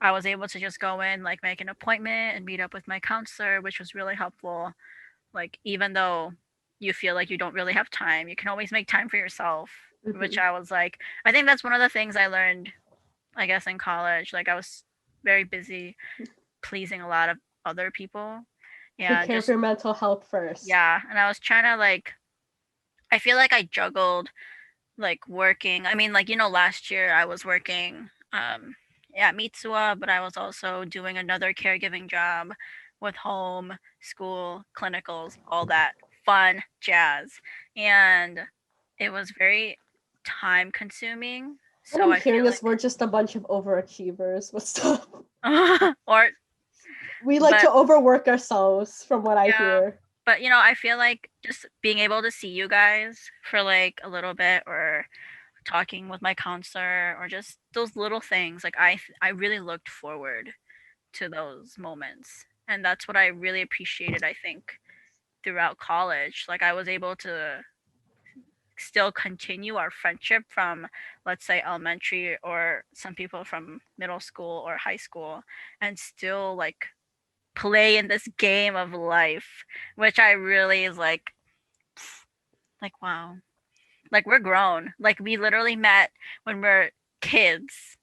I was able to just go in, like make an appointment and meet up with my counselor, which was really helpful. Like even though you feel like you don't really have time, you can always make time for yourself, which I was like, I think that's one of the things I learned, I guess, in college. Like I was very busy pleasing a lot of other people. Yeah, take care of your mental health first. Yeah, and I was trying to like, I feel like I juggled like working. I mean, like last year I was working at Mitsuwa, but I was also doing another caregiving job with home, school, clinicals, all that fun jazz. And it was very time consuming. So what I'm hearing is we're just a bunch of overachievers with stuff. Or we like to overwork ourselves, from what I hear. But I feel like just being able to see you guys for like a little bit, or talking with my counselor, or just those little things, like I really looked forward to those moments, and that's what I really appreciated, I think, throughout college. Like I was able to still continue our friendship from, let's say, elementary, or some people from middle school or high school, and still like play in this game of life, which I really is like wow, like we're grown. Like we literally met when we're kids,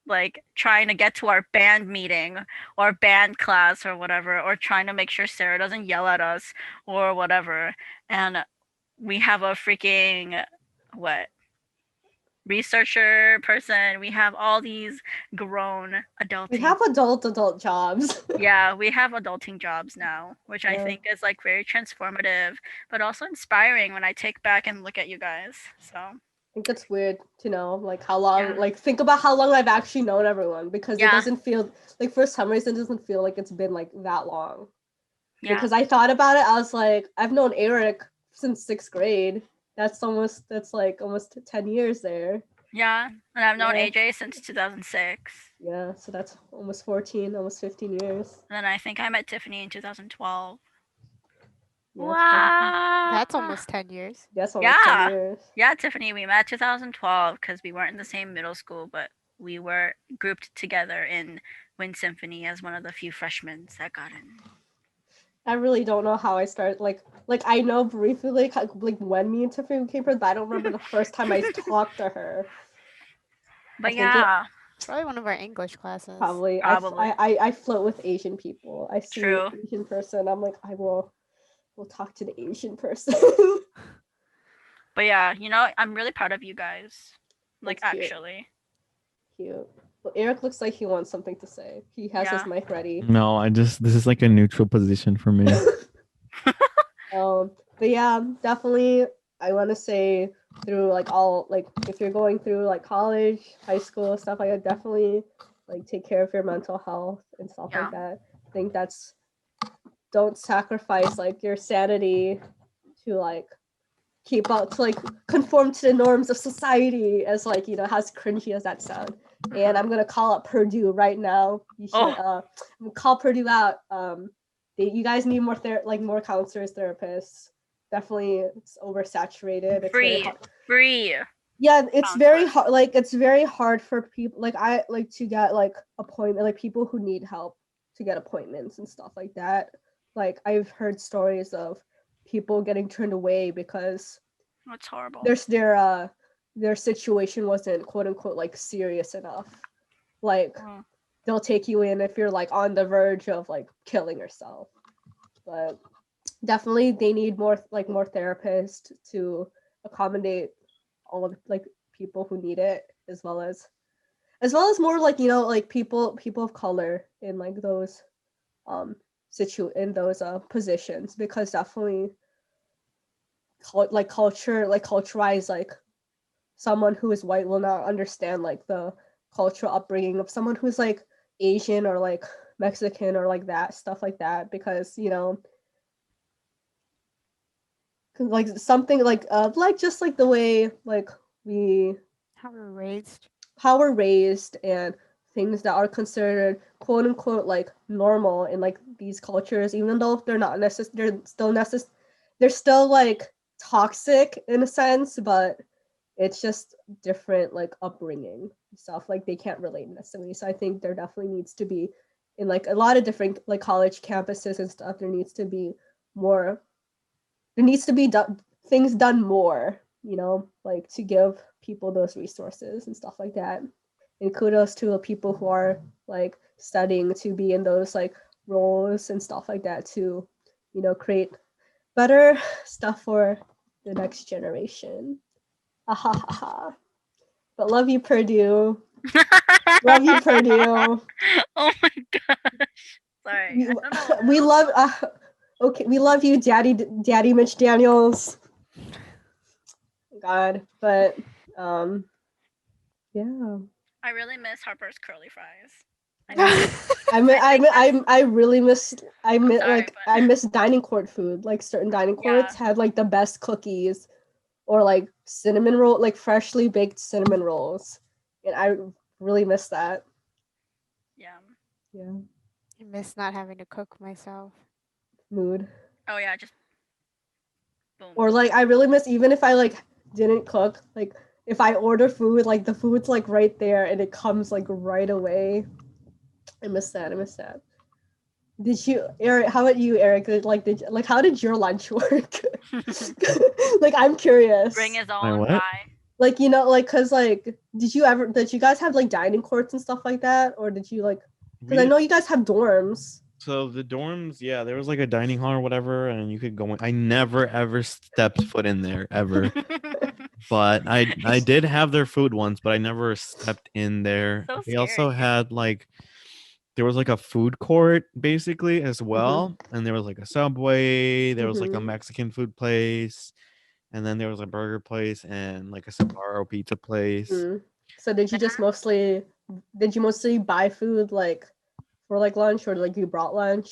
like trying to get to our band meeting or band class or whatever, or trying to make sure Sarah doesn't yell at us or whatever. And we have a freaking researcher person. We have all these grown adulting. We have adult jobs. Yeah, we have adulting jobs now, which I think is like very transformative, but also inspiring when I take back and look at you guys. So I think it's weird to know like how long, like think about how long I've actually known everyone, because it doesn't feel like, for some reason, it doesn't feel like it's been like that long. Yeah. Because I thought about it, I was like, I've known Eric since 6th grade. That's like almost 10 years there. Yeah, and I've known AJ since 2006. Yeah, so that's almost 14, almost 15 years. And then I think I met Tiffany in 2012. Yeah, wow. That's almost 10 years. That's almost 10 years. Yeah, Tiffany, we met 2012 because we weren't in the same middle school, but we were grouped together in Wind Symphony as one of the few freshmen that got in. I really don't know how I started. Like I know briefly like when me and Tiffany became friends, but I don't remember the first time I talked to her. But yeah, probably one of our English classes. Probably. I float with Asian people. I see an Asian person, I'm like, we'll talk to the Asian person. But yeah, you know, I'm really proud of you guys. Like, actually. Cute. Well, Eric looks like he wants something to say. He has his mic ready. No, this is like a neutral position for me. But yeah, definitely I want to say through like all, like if you're going through like college, high school, stuff like that, definitely like take care of your mental health and stuff like that. I think don't sacrifice like your sanity to like keep up, to like conform to the norms of society, as like, you know, as cringy as that sound. And I'm gonna call up Purdue right now. You should call Purdue out. You guys need more more counselors, therapists. Definitely, it's oversaturated. It's free. Yeah, it's very hard. Like it's very hard for people. Like I like to get like appointment, like people who need help to get appointments and stuff like that. Like I've heard stories of people getting turned away because that's horrible. Their situation wasn't quote unquote like serious enough. Like they'll take you in if you're like on the verge of like killing yourself. But definitely they need more therapists to accommodate all of like people who need it, as well as more like, you know, like people of color in like those positions, because definitely culture-wise, like someone who is white will not understand like the cultural upbringing of someone who's like Asian or like Mexican or like that stuff like that, because, you know, like something like just like the way like how we're raised and things that are considered quote unquote like normal in like these cultures, even though they're not they're still like toxic in a sense, but it's just different like upbringing stuff, like they can't relate necessarily. So I think there definitely needs to be, in like a lot of different like college campuses and stuff, there needs to be things done more, you know, like to give people those resources and stuff like that. And kudos to the people who are like studying to be in those like roles and stuff like that to, you know, create better stuff for the next generation. But love you, Purdue. Love you, Purdue. Oh my gosh. Sorry. We love we love you, Daddy Mitch Daniels. God, but yeah. I really miss Harper's curly fries. I miss dining court food. Like certain dining courts had like the best cookies, or like cinnamon roll, like freshly baked cinnamon rolls, and I really miss that. Yeah. I miss not having to cook myself. Mood. Oh yeah, just boom. Or like I really miss, even if I like didn't cook, like if I order food, like the food's like right there and it comes like right away. I miss that. Did you, Eric? How about you, Eric? Like, how did your lunch work? Like, I'm curious. Bring his own pie. Like, you know, like, cause like, did you guys have like dining courts and stuff like that, or did you like? Because I know you guys have dorms. So the dorms, yeah, there was like a dining hall or whatever, and you could go in. I never ever stepped foot in there ever. But I did have their food once, but I never stepped in there. So They also scary. had like there was like a food court basically as Mm-hmm. well, and there was like a Subway, there was like a Mm-hmm. Mexican food place, and then there was a burger place and like a Sbarro pizza place. Mm. So did you mostly buy food like for like lunch, or like you brought lunch?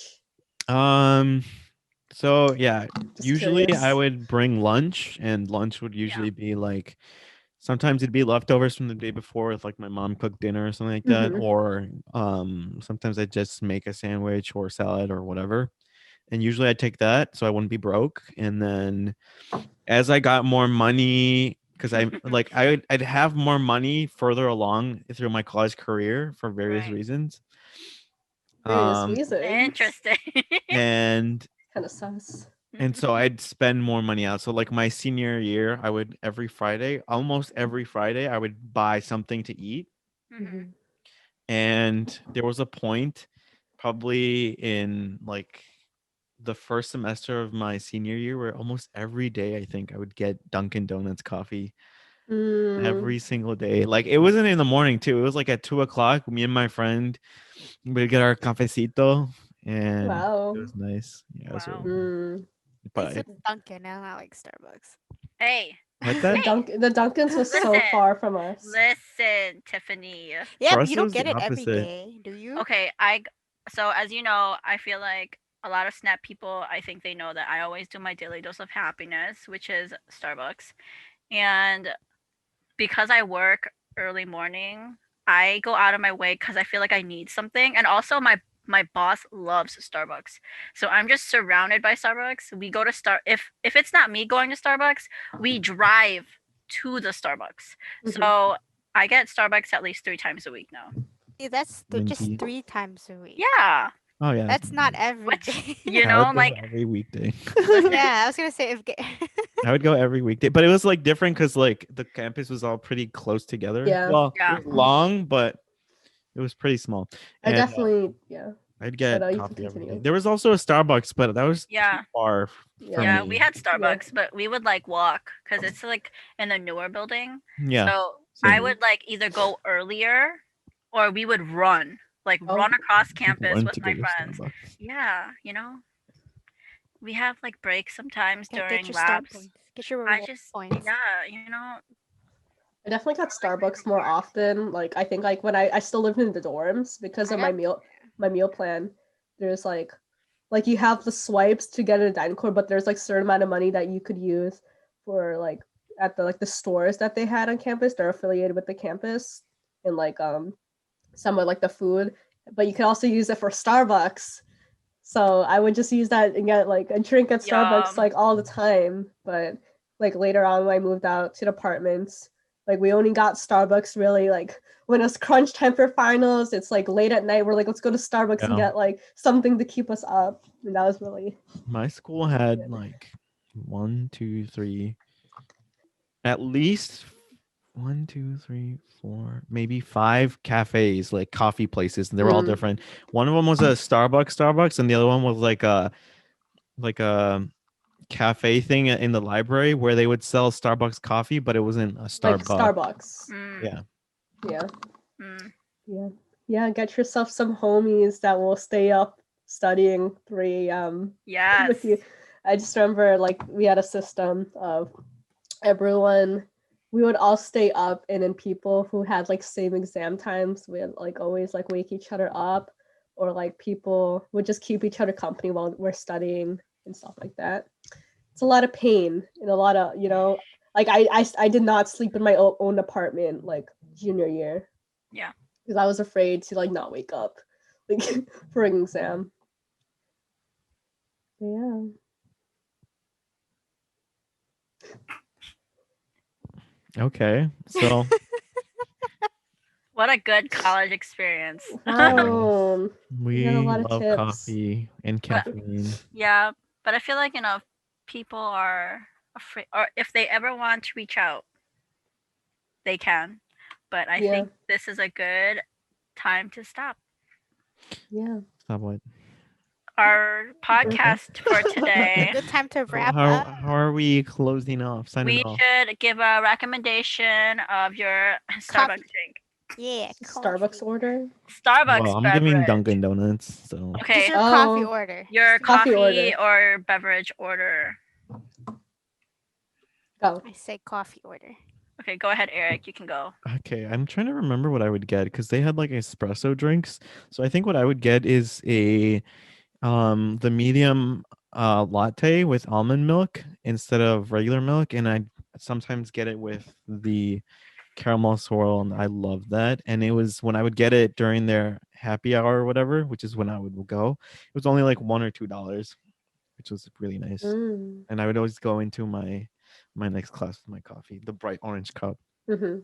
So yeah, Just usually I curious. would bring lunch, and lunch would Yeah. usually be like sometimes it'd be leftovers from the day before if like my mom cooked dinner or something like that, Mm-hmm. or sometimes I just make a sandwich or salad or whatever. And usually I take that so I wouldn't be broke. And then as I got more money, because I'd have more money further along through my college career for various Right. reasons. Various Um reasons. Interesting. and Kind of sus. and so I'd spend more money out. So like my senior year, I would almost every Friday, I would buy something to eat. Mhm. And there was a point probably in like the first semester of my senior year where almost every day I think I would get Dunkin' Donuts coffee Mm. every single day. Like it wasn't in the morning too. It was like at 2 o'clock. Me and my friend we'd get our cafecito, and Wow. it was nice. Yeah, it was really Wow. good. Mm. But This is Dunkin'. I don't like Starbucks. Hey, what's The that? hey, the Dunkins was so listen, far from us. listen, Tiffany. Yeah, For but us, you it don't was get the it every opposite. day, do you? Okay, so as you know, I feel like a lot of Snap people, I think they know that I always do my daily dose of happiness, which is Starbucks. And because I work early morning, I go out of my way because I feel like I need something. And also my boss loves Starbucks. So I'm just surrounded by Starbucks. We go to if it's not me going to Starbucks, we drive to the Starbucks. Mhm. So I get Starbucks at least 3 times a week now. Yeah, that's just Minty. 3 times a week. Yeah. Oh yeah, That's not every Which day. you I know, would I'm go like, every weekday. listen, Yeah, I was gonna say if I would go every weekday, but it was like different because like the campus was all pretty close together. Yeah. Well, it yeah. was long, but it was pretty small. I And definitely, yeah. I'd But get you can coffee every day. continue. There was also a Starbucks, but that was too Yeah. far for Yeah. Yeah, we me. had Yeah. Starbucks, but we would like walk because it's like in the newer building. Yeah, So I same. would like either go earlier or we would run, like Oh. run across campus Run with to my go to friends. Starbucks. Yeah, we have like breaks sometimes yeah, get during your star labs. points, get your I reward just, points. yeah, I definitely got I like my Starbucks more rewards. often. Like I think like when I still lived in the dorms because I of got my meal plan. There's like you have the swipes to get a dine code, but there's like certain amount of money that you could use for like at the stores that they had on campus. They're affiliated with the campus and like some of like the food, but you can also use it for Starbucks. So I would just use that and get like a drink at Starbucks Yum. like all the time. But like later on when I moved out to the apartments, like we only got Starbucks really like when it's crunch time for finals, it's like late at night, we're like, let's go to Starbucks and Yeah. get like something to keep us up. And that was really My school had good. like 1, 2, 3, at least 1, 2, 3, 4, maybe 5 cafes, like coffee places, and they were all different. One of them was a Starbucks, and the other one was like a cafe thing in the library where they would sell Starbucks coffee, but it wasn't a Like Starbucks. Starbucks. Mm, Yeah. Yeah. mm. Yeah. Yeah. Get yourself some homies that will stay up studying 3 a.m. Yes. with you. I just remember like we had a system of everyone, we would all stay up, and then people who had like same exam times would like always like wake each other up, or like people would just keep each other company while we're studying and stuff like that. It's a lot of pain and a lot of like I did not sleep in my own apartment like junior year. Yeah. Because I was afraid to like not wake up like for an exam. But yeah. Okay. So What a good college experience. Wow. You got a we lot of love tips. coffee and But caffeine. yeah, but I feel like, people are afraid, or if they ever want to reach out, they can. But I Yeah. think this is a good time to stop. Yeah. Stop what? our podcast for today. Good time to So wrap how up. how are we closing off? Signing We off. should give a recommendation of your Starbucks Coffee. drink. Yeah, Starbucks coffee. order. Starbucks Well, I'm beverage. giving Dunkin' Donuts. So Just Okay, your coffee Oh. order. your Just Coffee coffee order. or beverage order. Go. I say coffee order. Okay, go ahead, Eric. You can go. okay, I'm trying to remember what I would get because they had like espresso drinks. So I think what I would get is the medium latte with almond milk instead of regular milk, and I sometimes get it with the caramel swirl, and I love that. And it was when I would get it during their happy hour or whatever, which is when I would go. It was only like $1 or $2, which was really nice. Mm. And I would always go into my next class with my coffee, the bright orange cup. Mm-hmm.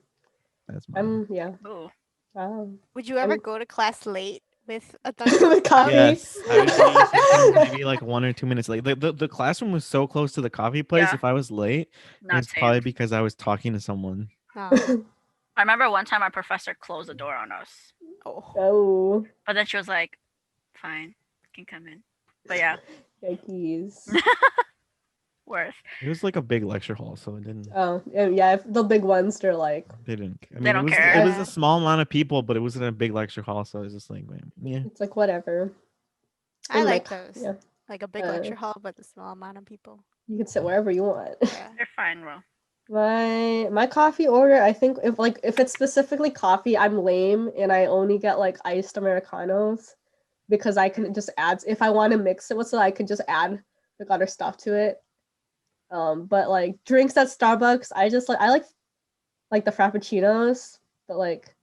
That's mine. Yeah. Ooh. Wow. Would you ever I'm- go to class late with a Dunkin'? With coffee. Yes, I would be sometimes maybe like 1 or 2 minutes late. The classroom was so close to the coffee place. Yeah. If I was late, Not it's safe. probably because I was talking to someone. No. I remember one time our professor closed the door on us, Oh. Oh. but then she was like, "Fine, you can come in." But yeah, Yikes. worth. It was like a big lecture hall, so it didn't. Oh, yeah. If the big ones, they're like, They didn't. I mean, They don't it was care. it was a small amount of people, but it wasn't a big lecture hall, so it was just like, man, yeah. it's like whatever. I And, like those. Yeah. Like a big lecture hall, but a small amount of people. You can sit wherever you want. Yeah. They're fine, bro. My coffee order, I think if it's specifically coffee, I'm lame and I only get like iced Americanos because I can just add, if I want to mix it with it, I could just add like other stuff to it. But like drinks at Starbucks, I like the frappuccinos, but like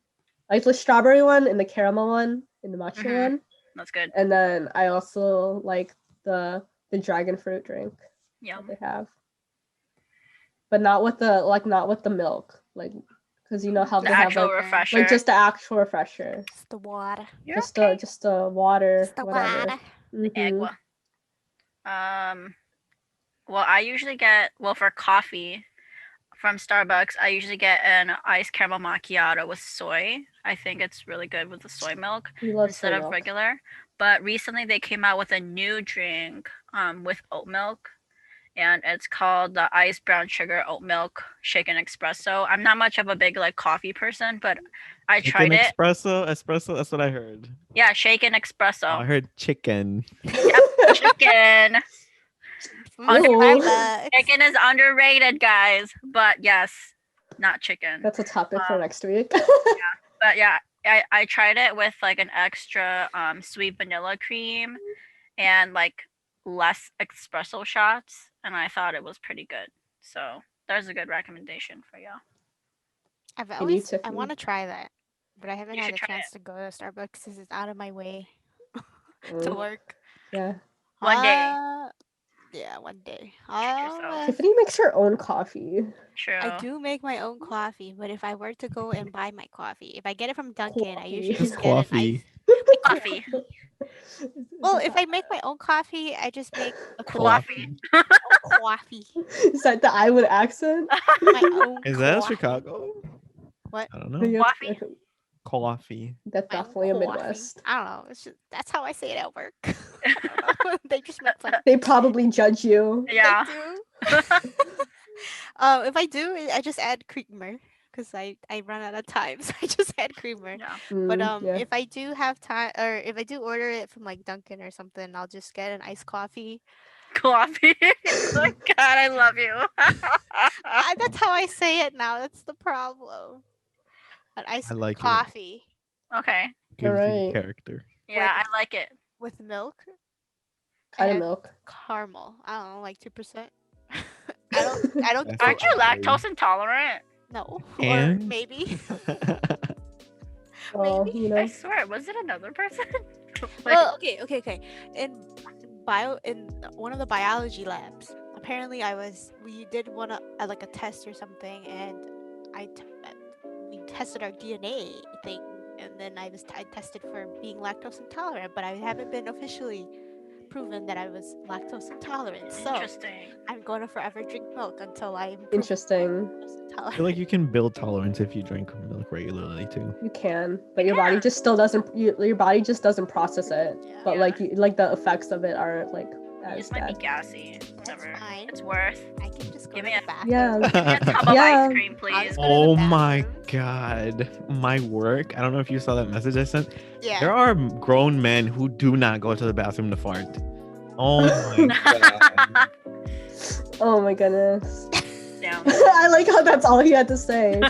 the strawberry one and the caramel one and the matcha Mhm. one. That's good. And then I also like the dragon fruit drink that Yum. they have. But not with the milk, like, because you know how The they have actual like, refresher. like just the actual refresher, Just the water. You're just okay. the water, Just the whatever. water. Mhm. Agua. Well, I usually get for coffee from Starbucks. I usually get an iced caramel macchiato with soy. I think it's really good with the soy milk We love instead soy of milk. regular. But recently they came out with a new drink with oat milk, and it's called the iced brown sugar oat milk shaken espresso. I'm not much of a big like coffee person, but I tried Chicken it. espresso. That's what I heard. Yeah, shaken Oh, espresso. I heard chicken. Yep, chicken. Starbucks. Chicken is underrated, guys. But yes, not chicken. That's a topic for next week. But yeah, I tried it with like an extra sweet vanilla cream and like less espresso shots, and I thought it was pretty good. So there's a good recommendation for you. I Tiffany? want to try that, but I haven't You had should a try chance to go to Starbucks because it's out of my way to Mm, work. yeah, One day. Yeah, one day. yourself. Tiffany makes her own coffee. True. I do make my own coffee, but if I were to go and buy my coffee, if I get it from Dunkin', I usually Coffee. just get an Coffee. ice. Coffee. Well, if I make my own coffee, I just make a Coffee. coffee. Is that the Iowa accent? My own Is that coffee. Chicago? What? I don't know. Yeah, Coffee? Coffee. That's My own definitely a coffee. Midwest. I don't know. It's just, that's how I say it at work. They just make fun. They probably judge you. Yeah. They do. If I do, I just add creamer because I run out of time, so I just add creamer. Yeah. But Yeah. if I do have time, or if I do order it from like Dunkin' or something, I'll just get an iced coffee. Coffee. Oh my God, I love you. That's how I say it now. That's the problem. An iced I like it. coffee Okay. Gives you Alright. character. Yeah, I like it. with milk. Kind of and milk. Caramel. I don't know, like 2%. I don't. That's go- Aren't you lactose intolerant? No. And? Or maybe. Well, Maybe. you know. I swear, was it another person? Like, Well, okay. In one of the biology labs, apparently we did like a test or something, and we tested our DNA thing, and then I tested for being lactose intolerant, but I haven't been officially proven that I was lactose intolerant. So Interesting. I'm going to forever drink milk until I'm Interesting. lactose I intolerant. feel like you can build tolerance if you drink milk regularly too. You can, but your body just still doesn't. Your body just doesn't process it. Yeah. But like, like the effects of it aren't like You as just might be bad. gassy. That's Whatever. fine. It's worth. I can just go Give to me the bathroom. Yeah. Give me a tub of Yeah. ice cream, I'll please. just go to the Oh my bathroom. god. My work. I don't know if you saw that message I sent. Yeah. There are grown men who do not go to the bathroom to fart. Oh my god. Oh my goodness. Damn. I like how that's all he had to say.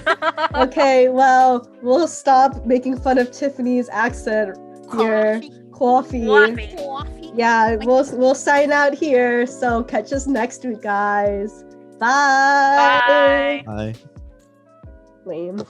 Okay, well, we'll stop making fun of Tiffany's accent here. Coffee. Coffee. Yeah, we'll sign out here. So catch us next week, guys. Bye. Bye. Bye. Lame.